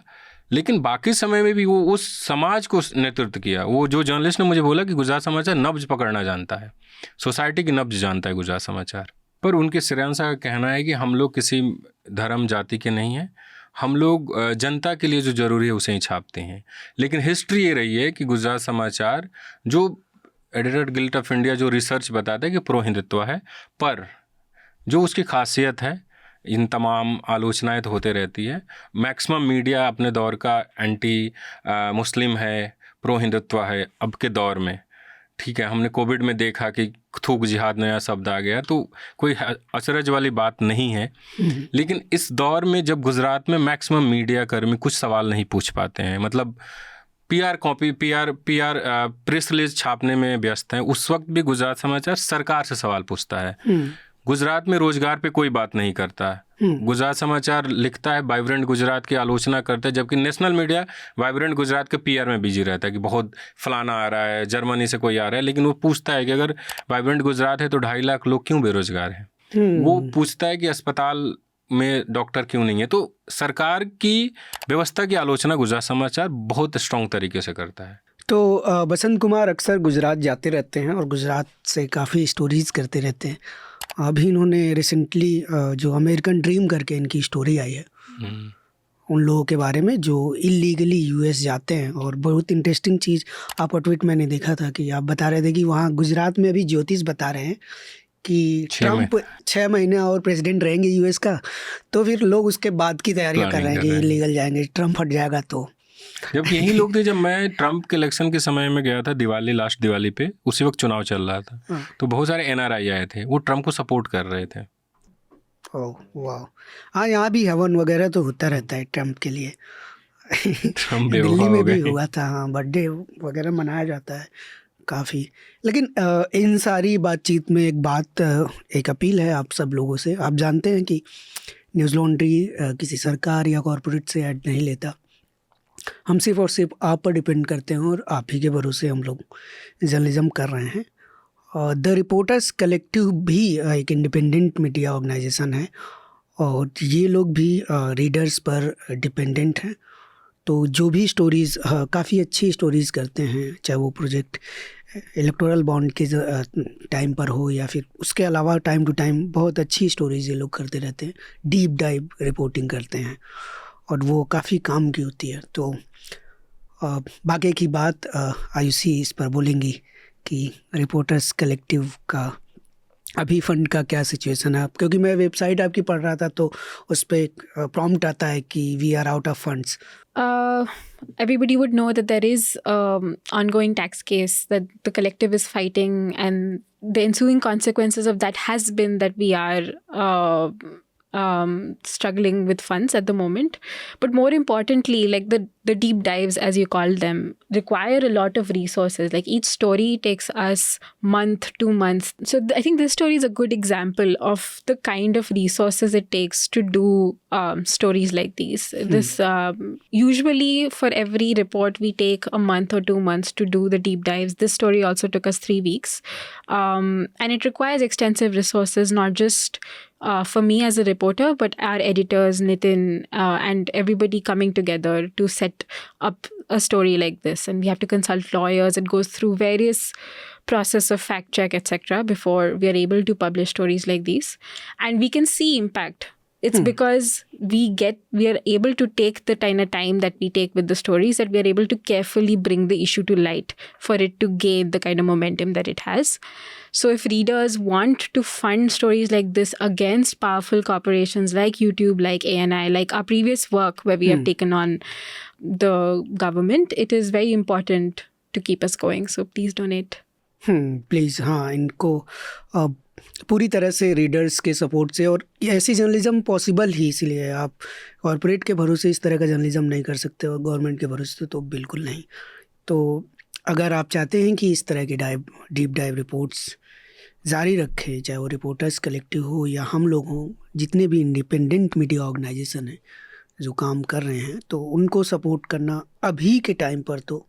S2: लेकिन बाकी समय में भी वो उस समाज को नेतृत्व किया। वो जो जर्नलिस्ट ने मुझे बोला कि गुजरात समाचार नब्ज पकड़ना जानता है, सोसाइटी की नब्ज जानता है गुजरात समाचार। पर उनके श्रेयांशा का कहना है कि हम लोग किसी धर्म जाति के नहीं हैं, हम लोग जनता के लिए जो ज़रूरी है उसे ही छापते हैं। लेकिन हिस्ट्री ये रही है कि गुजरात समाचार, जो एडिटर गिल्ड ऑफ इंडिया जो रिसर्च बताता है कि प्रो हिंदुत्व है, पर जो उसकी खासियत है, इन तमाम आलोचनाएं तो होते रहती है, मैक्सिमम मीडिया अपने दौर का एंटी मुस्लिम है, प्रो हिंदुत्व है अब के दौर में। ठीक है, हमने कोविड में देखा कि थूक जिहाद नया शब्द आ गया, तो कोई अचरज वाली बात नहीं है। लेकिन इस दौर में जब गुजरात में मैक्सिमम मीडिया कर्मी कुछ सवाल नहीं पूछ पाते हैं, मतलब PR copy PR press release छापने में व्यस्त हैं, उस वक्त भी गुजरात समाचार सरकार से सवाल पूछता है। गुजरात में रोजगार पे कोई बात नहीं करता है, गुजरात समाचार लिखता है वाइब्रेंट गुजरात की आलोचना करता है, जबकि नेशनल मीडिया वाइब्रेंट गुजरात के पीआर में बिजी रहता है कि बहुत फलाना आ रहा है, जर्मनी से कोई आ रहा है। लेकिन वो पूछता है कि अगर वाइब्रेंट गुजरात है तो 2.5 लाख लोग क्यों बेरोजगार हैं। वो पूछता है कि अस्पताल में डॉक्टर क्यों नहीं है। तो सरकार की व्यवस्था की आलोचना गुजरात समाचार बहुत स्ट्रॉन्ग तरीके से करता है।
S1: तो बसंत कुमार अक्सर गुजरात जाते रहते हैं और गुजरात से काफ़ी स्टोरीज़ करते रहते हैं। अभी इन्होंने रिसेंटली जो अमेरिकन ड्रीम करके इनकी स्टोरी आई है उन लोगों के बारे में जो इलीगली यूएस जाते हैं। और बहुत इंटरेस्टिंग चीज़ आपका ट्वीट मैंने देखा था कि आप बता रहे थे कि वहाँ गुजरात में अभी ज्योतिष बता रहे हैं कि ट्रम्प 6 महीने और प्रेसिडेंट रहेंगे यूएस का, तो फिर लोग उसके बाद की तैयारियां कर रहे हैं कि इलीगल जाएंगे, ट्रम्प हट जाएगा तो।
S2: जब यही लोग थे, जब मैं ट्रम्प के इलेक्शन के समय में गया था दिवाली, लास्ट दिवाली पे, उसी वक्त चुनाव चल रहा था, तो बहुत सारे एनआरआई आए थे, वो ट्रम्प को सपोर्ट कर रहे थे।
S1: ओह वाह। हाँ, यहाँ भी हवन वगैरह तो होता रहता है ट्रम्प के लिए। दिल्ली में भी हुआ था, हाँ, बर्थडे वगैरह मनाया जाता है काफ़ी। लेकिन इन सारी बातचीत में एक अपील है आप सब लोगों से। आप जानते हैं कि न्यूज़ लॉन्ड्री किसी सरकार या कॉरपोरेट से ऐड नहीं लेता, हम सिर्फ और सिर्फ आप पर डिपेंड करते हैं और आप ही के भरोसे हम लोग जर्नलिज्म कर रहे हैं। द रिपोर्टर्स कलेक्टिव भी एक इंडिपेंडेंट मीडिया ऑर्गेनाइजेशन है और ये लोग भी रीडर्स पर डिपेंडेंट हैं। तो जो भी स्टोरीज़ काफ़ी अच्छी स्टोरीज़ करते हैं, चाहे वो प्रोजेक्ट इलेक्टोरल बॉन्ड के टाइम पर हो या फिर उसके अलावा टाइम टू टाइम बहुत अच्छी स्टोरीज़ ये लोग करते रहते हैं, डीप डाइव रिपोर्टिंग करते हैं और वो काफ़ी काम की होती है। तो बाकी की बात आयुषी इस पर बोलेंगी कि रिपोर्टर्स कलेक्टिव का अभी फंड का क्या सिचुएशन है। क्योंकि मैं वेबसाइट आपकी पढ़ रहा था तो उस पर एक प्रॉम्प्ट आता है कि we are out of funds.
S3: Everybody would know that there is ongoing tax case that the collective is fighting, and the ensuing consequences of that has been that we are struggling with funds at the moment. But more importantly, like the deep dives, as you call them, require a lot of resources. Like each story takes us month, 2 months. So I think this story is a good example of the kind of resources it takes to do stories like these. This usually for every report we take a month or 2 months to do the deep dives. This story also took us 3 weeks, and it requires extensive resources, not just for me as a reporter, but our editors, Nitin, and everybody coming together to set up a story like this. And we have to consult lawyers. It goes through various process of fact check, etc., before we are able to publish stories like these. And we can see impact. It's because we are able to take the kind of time that we take with the stories, that we are able to carefully bring the issue to light for it to gain the kind of momentum that it has. So if readers want to fund stories like this against powerful corporations like YouTube, like ANI, like our previous work where we have taken on the government, it is very important to keep us going. So please donate.
S1: Please, हाँ, इनको अ, पूरी तरह से readers के support से, और ऐसी journalism possible ही इसीलिए है। आप कॉरपोरेट के भरोसे इस तरह का जर्नलिज्म नहीं कर सकते, और गवर्नमेंट के भरोसे तो बिल्कुल नहीं। तो अगर आप चाहते हैं कि इस तरह की डीप डाइव रिपोर्ट्स जारी रखें, चाहे वो रिपोर्टर्स कलेक्टिव हो या हम लोग हों, जितने भी इंडिपेंडेंट मीडिया ऑर्गेनाइजेशन हैं जो काम कर रहे हैं, तो उनको सपोर्ट करना अभी के टाइम पर तो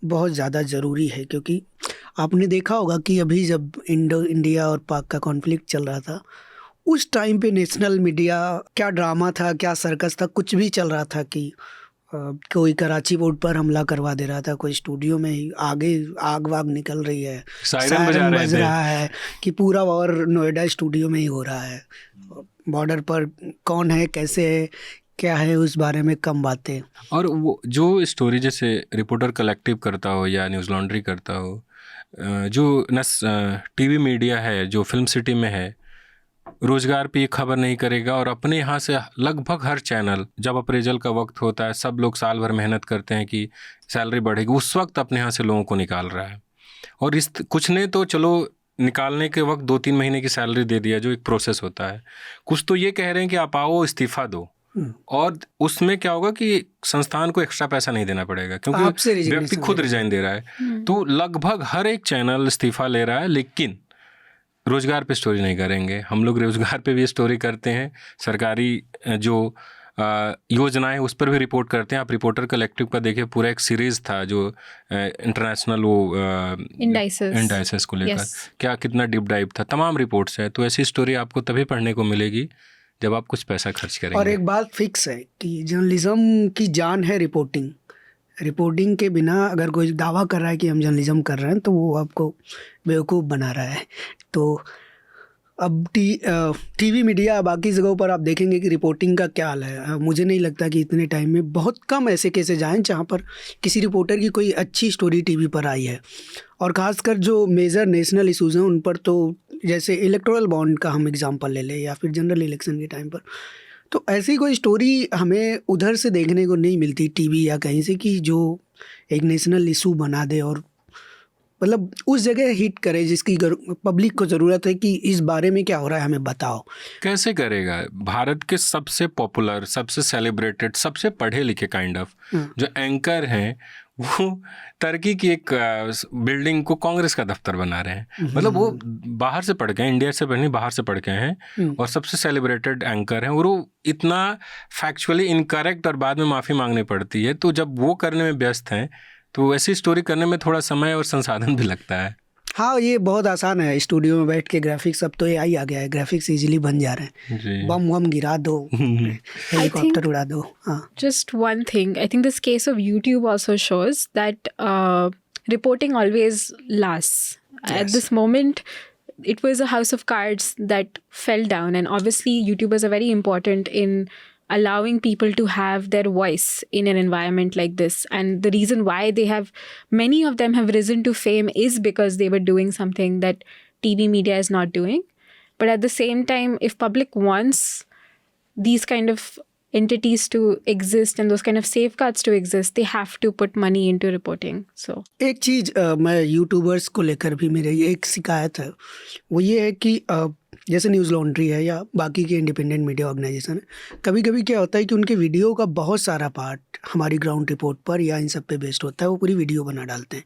S1: बहुत ज़्यादा ज़रूरी है। क्योंकि आपने देखा होगा कि अभी जब इंडिया और पाक का कॉन्फ्लिक्ट चल रहा था, उस टाइम पे नेशनल मीडिया क्या ड्रामा था, क्या सर्कस था, कुछ भी चल रहा था कि कोई कराची पोर्ट पर हमला करवा दे रहा था, कोई स्टूडियो में ही आगे आग वाग निकल रही है,
S2: सायरन बजा रहे
S1: बज
S2: थे।
S1: रहा है कि पूरा वॉर नोएडा स्टूडियो में ही हो रहा है। बॉर्डर पर कौन है, कैसे है, क्या है, उस बारे में कम बातें।
S2: और वो जो स्टोरी जैसे रिपोर्टर कलेक्टिव करता हो या न्यूज़ लॉन्ड्री करता हो, जो टीवी मीडिया है जो फिल्म सिटी में है, रोजगार पे ये खबर नहीं करेगा, और अपने यहाँ से लगभग हर चैनल, जब अप्रेजल का वक्त होता है, सब लोग साल भर मेहनत करते हैं कि सैलरी बढ़ेगी, उस वक्त अपने यहाँ से लोगों को निकाल रहा है। और इस कुछ ने तो चलो निकालने के वक्त 2-3 महीने की सैलरी दे दिया, जो एक प्रोसेस होता है। कुछ तो ये कह रहे हैं कि आप आओ इस्तीफा दो, और उसमें क्या होगा कि संस्थान को एक्स्ट्रा पैसा नहीं देना पड़ेगा,
S1: आपसे
S2: क्योंकि
S1: resignation
S2: व्यक्ति खुद रिजाइन दे रहा है। तो लगभग हर एक चैनल इस्तीफा ले रहा है, लेकिन रोजगार पे स्टोरी नहीं करेंगे। हम लोग रोजगार पे भी स्टोरी करते हैं, सरकारी जो योजनाएं उस पर भी रिपोर्ट करते हैं। आप रिपोर्टर कलेक्टिव का देखिए, पूरा एक सीरीज था जो इंटरनेशनल वो इंडाइसेस को लेकर, क्या कितना डीप डाइव था, तमाम रिपोर्ट्स है। तो ऐसी स्टोरी आपको तभी पढ़ने को मिलेगी जब आप कुछ पैसा खर्च करेंगे।
S1: और एक बात फिक्स है कि जर्नलिज्म की जान है रिपोर्टिंग। रिपोर्टिंग के बिना अगर कोई दावा कर रहा है कि हम जर्नलिज्म कर रहे हैं, तो वो आपको बेवकूफ़ बना रहा है। तो अब टीवी मीडिया बाकी जगहों पर आप देखेंगे कि रिपोर्टिंग का क्या हाल है। मुझे नहीं लगता कि इतने टाइम में, बहुत कम ऐसे केसेज आए जहाँ पर किसी रिपोर्टर की कोई अच्छी स्टोरी टीवी पर आई है। और ख़ासकर जो मेजर नेशनल इशूज़ हैं उन पर, तो जैसे इलेक्टोरल बॉन्ड का हम एग्जांपल ले लें, या फिर जनरल इलेक्शन के टाइम पर, तो ऐसी कोई स्टोरी हमें उधर से देखने को नहीं मिलती टीवी या कहीं से, कि जो एक नेशनल इशू बना दे और मतलब उस जगह हिट करे जिसकी पब्लिक को ज़रूरत है कि इस बारे में क्या हो रहा है, हमें बताओ।
S2: कैसे करेगा? भारत के सबसे पॉपुलर, सबसे सेलिब्रेटेड, सबसे पढ़े लिखे काइंड ऑफ जो एंकर हैं, वो टर्की की एक बिल्डिंग को कांग्रेस का दफ्तर बना रहे हैं। मतलब वो बाहर से पढ़ के हैं, इंडिया से नहीं, बाहर से पढ़ के हैं, और सबसे सेलिब्रेटेड एंकर हैं, और वो इतना फैक्चुअली इनकरेक्ट, और बाद में माफ़ी मांगनी पड़ती है। तो जब वो करने में व्यस्त हैं, तो ऐसी स्टोरी करने में थोड़ा समय और संसाधन भी लगता है।
S1: हाँ, ये बहुत आसान है, स्टूडियो में बैठ के ग्राफिक्स, अब तो AI आ गया है, ग्राफिक्स इजीली बन जा रहे हैं, बम वम गिरा दो, हेलीकॉप्टर उड़ा दो। हाँ,
S3: just one thing, I think this case of YouTube also shows that reporting always lasts. At this moment, it was a house of cards that fell down, and obviously YouTubers are very important in allowing people to have their voice in an environment like this. And the reason why many of them have risen to fame is because they were doing something that TV media is not doing. But at the same time, if public wants these kind of entities to exist and those kind of safeguards to exist, they have to put money into reporting. So
S1: एक चीज़ मैं YouTubers को लेकर भी मेरी एक शिकायत है, वो ये है कि जैसे न्यूज़ लॉन्ड्री है या बाकी के इंडिपेंडेंट मीडिया ऑर्गेनाइजेशन है, कभी कभी क्या होता है कि उनके वीडियो का बहुत सारा पार्ट हमारी ग्राउंड रिपोर्ट पर या इन सब पे बेस्ड होता है, वो पूरी वीडियो बना डालते हैं,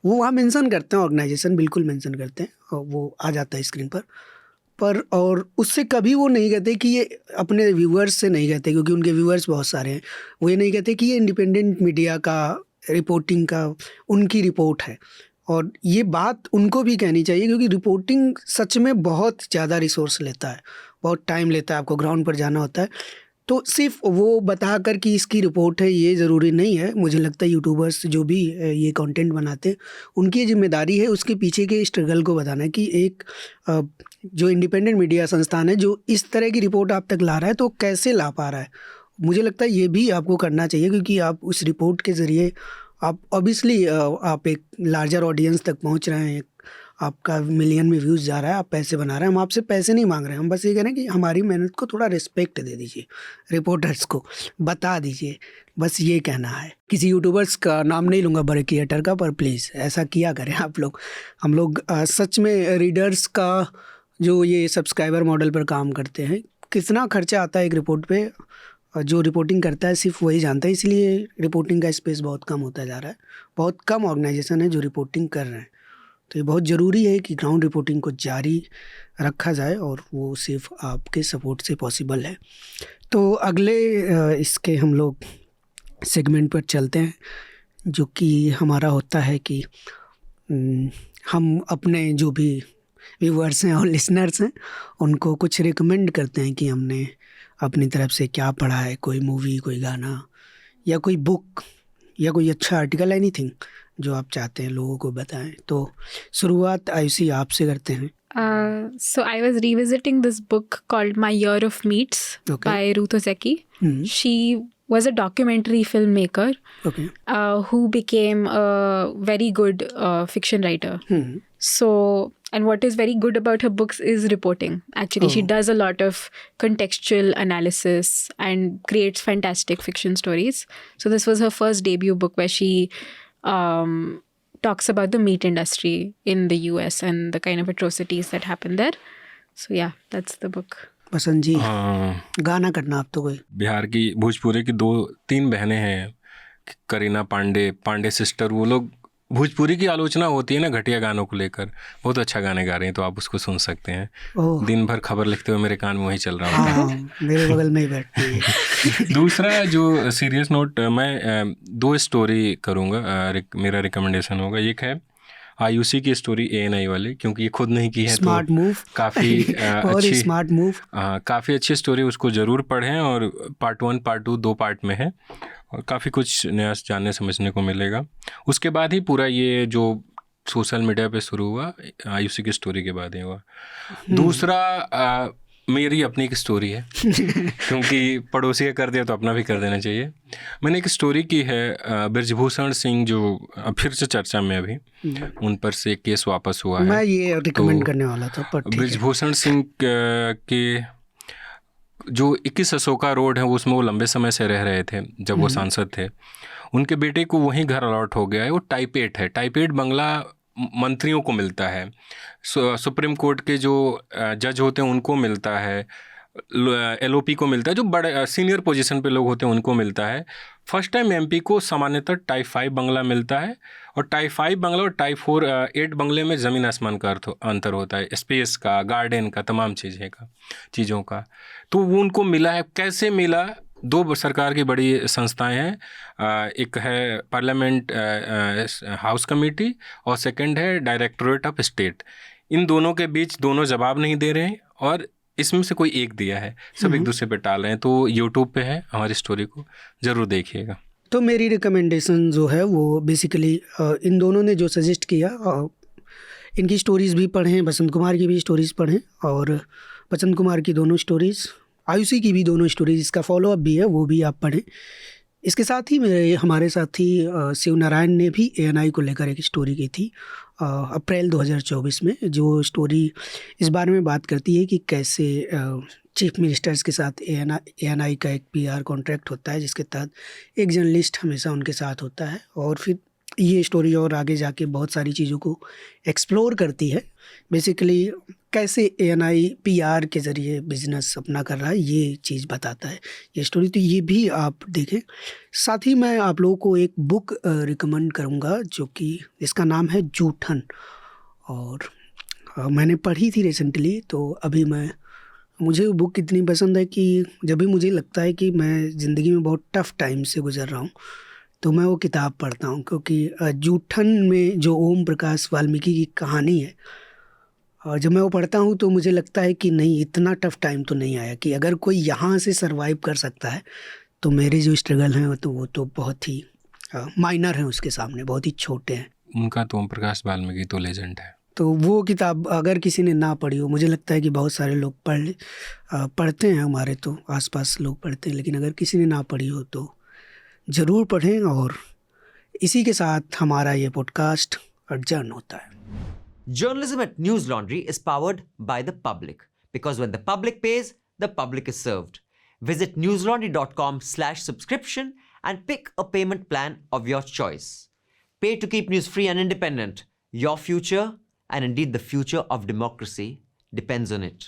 S1: वो वहाँ मेंशन करते हैं, ऑर्गेनाइजेशन बिल्कुल मेंशन करते हैं, और वो आ जाता है स्क्रीन पर और उससे कभी वो नहीं कहते कि ये अपने व्यूअर्स से नहीं कहते, क्योंकि उनके व्यूअर्स बहुत सारे हैं, वो ये नहीं कहते कि ये इंडिपेंडेंट मीडिया का रिपोर्टिंग का उनकी रिपोर्ट है। और ये बात उनको भी कहनी चाहिए, क्योंकि रिपोर्टिंग सच में बहुत ज़्यादा रिसोर्स लेता है, बहुत टाइम लेता है, आपको ग्राउंड पर जाना होता है। तो सिर्फ वो बताकर कि इसकी रिपोर्ट है, ये ज़रूरी नहीं है। मुझे लगता है यूट्यूबर्स जो भी ये कंटेंट बनाते हैं, उनकी ये जिम्मेदारी है उसके पीछे के स्ट्रगल को बताना, कि एक जो इंडिपेंडेंट मीडिया संस्थान है जो इस तरह की रिपोर्ट आप तक ला रहा है, तो कैसे ला पा रहा है। मुझे लगता है ये भी आपको करना चाहिए, क्योंकि आप उस रिपोर्ट के ज़रिए आप ऑब्वियसली आप एक लार्जर ऑडियंस तक पहुंच रहे हैं, आपका मिलियन में व्यूज़ जा रहा है, आप पैसे बना रहे हैं, हम आपसे पैसे नहीं मांग रहे हैं, हम बस ये कह रहे हैं कि हमारी मेहनत को थोड़ा रिस्पेक्ट दे दीजिए, रिपोर्टर्स को बता दीजिए, बस ये कहना है। किसी यूट्यूबर्स का नाम नहीं लूँगा बड़े क्रिएटर का, पर प्लीज़ ऐसा किया करें आप लोग। हम लोग सच में रीडर्स का जो ये सब्सक्राइबर मॉडल पर काम करते हैं, कितना खर्चा आता है एक रिपोर्ट पे, जो रिपोर्टिंग करता है सिर्फ वही जानता है, इसलिए रिपोर्टिंग का स्पेस बहुत कम होता जा रहा है। बहुत कम ऑर्गेनाइजेशन है जो रिपोर्टिंग कर रहे हैं, तो ये बहुत ज़रूरी है कि ग्राउंड रिपोर्टिंग को जारी रखा जाए और वो सिर्फ आपके सपोर्ट से पॉसिबल है। तो अगले इसके हम लोग सेगमेंट पर चलते हैं, जो कि हमारा होता है कि हम अपने जो भी व्यूअर्स हैं और लिसनर्स हैं उनको कुछ रिकमेंड करते हैं कि हमने अपनी तरफ से क्या पढ़ा है, कोई मूवी, कोई गाना या कोई बुक या कोई अच्छा आर्टिकल, एनीथिंग जो आप चाहते हैं लोगों को बताएं। तो शुरुआत आयुषी आपसे करते हैं।
S3: So I was revisiting this book called My Year of Meets by Ruth Ozeki. She was a documentary filmmaker who became a very good fiction writer. So, and what is very good about her books is reporting. Actually, she does a lot of contextual analysis and creates fantastic fiction stories. So this was her first debut book where she talks about the meat industry in the US and the kind of atrocities that happen there. So yeah, that's the book.
S1: पसंद जी, गाना करना आप तो कोई।
S2: बिहार की भोजपुरी की 2-3 बहनें हैं, करीना पांडे सिस्टर, वो लोग भोजपुरी की आलोचना होती है ना घटिया गानों को लेकर, बहुत अच्छा गाने गा रहे हैं, तो आप उसको सुन सकते हैं। दिन भर खबर लिखते हुए मेरे कान में वही चल रहा होता है।
S1: मेरे बगल में ही बैठती है।
S2: दूसरा जो सीरियस नोट, मैं 2 स्टोरी करूँगा, मेरा रिकमेंडेशन होगा। एक है आयुषी की स्टोरी ANI वाली, क्योंकि ये खुद नहीं की है,
S1: स्मार्ट
S2: तो
S1: मूव,
S2: काफ़ी अच्छी
S1: स्मार्ट मूव,
S2: काफ़ी अच्छी स्टोरी, उसको ज़रूर पढ़ें। और पार्ट 1 पार्ट 2 2 पार्ट में है और काफ़ी कुछ नया जानने समझने को मिलेगा। उसके बाद ही पूरा ये जो सोशल मीडिया पे शुरू हुआ आयुषी की स्टोरी के बाद ही हुआ। दूसरा मेरी अपनी एक स्टोरी है क्योंकि पड़ोसी का कर दिया तो अपना भी कर देना चाहिए। मैंने एक स्टोरी की है बृजभूषण सिंह, जो फिर से चर्चा में अभी, उन पर से केस वापस हुआ है।
S1: मैं ये रिकमेंड करने वाला था, पर
S2: बृजभूषण सिंह के जो 21 अशोका रोड है, उसमें वो लंबे समय से रह रहे थे जब वो सांसद थे। उनके बेटे को वहीं घर अलॉट हो गया है। वो टाइप 8 है। टाइप 8 बंगला मंत्रियों को मिलता है, सुप्रीम कोर्ट के जो जज होते हैं उनको मिलता है, LOP को मिलता है, जो बड़े सीनियर पोजीशन पे लोग होते हैं उनको मिलता है। फर्स्ट टाइम MP को सामान्यतः टाइप 5 बंगला मिलता है, और टाइप 5 बंगला और टाइप 8 बंगले में ज़मीन आसमान का अंतर होता है, स्पेस का, गार्डन का, तमाम चीज़ों का। तो वो उनको मिला है। कैसे मिला? 2 सरकार की बड़ी संस्थाएं हैं, एक है पार्लियामेंट हाउस कमेटी और सेकंड है डायरेक्टोरेट ऑफ स्टेट। इन दोनों के बीच दोनों जवाब नहीं दे रहे हैं और इसमें से कोई एक दिया है, सब एक दूसरे पे टाल रहे हैं। तो यूट्यूब पे है, हमारी स्टोरी को ज़रूर देखिएगा।
S1: तो मेरी रिकमेंडेशन जो है वो बेसिकली इन दोनों ने जो सजेस्ट किया, इनकी स्टोरीज़ भी पढ़ें, बसंत कुमार की भी स्टोरीज़ पढ़ें, और बसंत कुमार की दोनों स्टोरीज़, आयुषी की भी दोनों स्टोरीज, इसका फॉलोअप भी है वो भी आप पढ़ें। इसके साथ ही हमारे साथी शिव नारायण ने भी ANI को लेकर एक स्टोरी की थी अप्रैल 2024 में, जो स्टोरी इस बारे में बात करती है कि कैसे चीफ मिनिस्टर्स के साथ ANI का एक PR कॉन्ट्रैक्ट होता है, जिसके तहत एक जर्नलिस्ट हमेशा उनके साथ होता है। और फिर ये स्टोरी और आगे जाके बहुत सारी चीज़ों को एक्सप्लोर करती है। बेसिकली कैसे ANI PR के ज़रिए बिजनेस अपना कर रहा है, ये चीज़ बताता है ये स्टोरी। तो ये भी आप देखें। साथ ही मैं आप लोगों को एक बुक रिकमेंड करूँगा, जो कि इसका नाम है जूठन, और मैंने पढ़ी थी रिसेंटली। तो अभी मुझे वो बुक इतनी पसंद है कि जब भी मुझे लगता है कि मैं ज़िंदगी में बहुत टफ़ टाइम से गुज़र रहा हूँ तो मैं वो किताब पढ़ता हूँ, क्योंकि जूठन में जो ओम प्रकाश वाल्मीकि की कहानी है, और जब मैं वो पढ़ता हूँ तो मुझे लगता है कि नहीं, इतना टफ़ टाइम तो नहीं आया कि अगर कोई यहाँ से सरवाइव कर सकता है तो मेरे जो स्ट्रगल हैं तो वो तो बहुत ही माइनर हैं उसके सामने, बहुत ही छोटे हैं।
S2: उनका तो ओम प्रकाश वाल्मीकि तो लेजेंड है।
S1: तो वो किताब अगर किसी ने ना पढ़ी हो, मुझे लगता है कि बहुत सारे लोग पढ़ते हैं, हमारे तो आसपास लोग पढ़ते हैं, लेकिन अगर किसी ने ना पढ़ी हो तो ज़रूर पढ़ें। और इसी के साथ हमारा ये पॉडकास्ट अडजर्न होता है।
S4: Journalism at News Laundry is powered by the public, because when the public pays, the public is served. Visit newslaundry.com/subscription and pick a payment plan of your choice. Pay to keep news free and independent. Your future, and indeed the future of democracy, depends on it.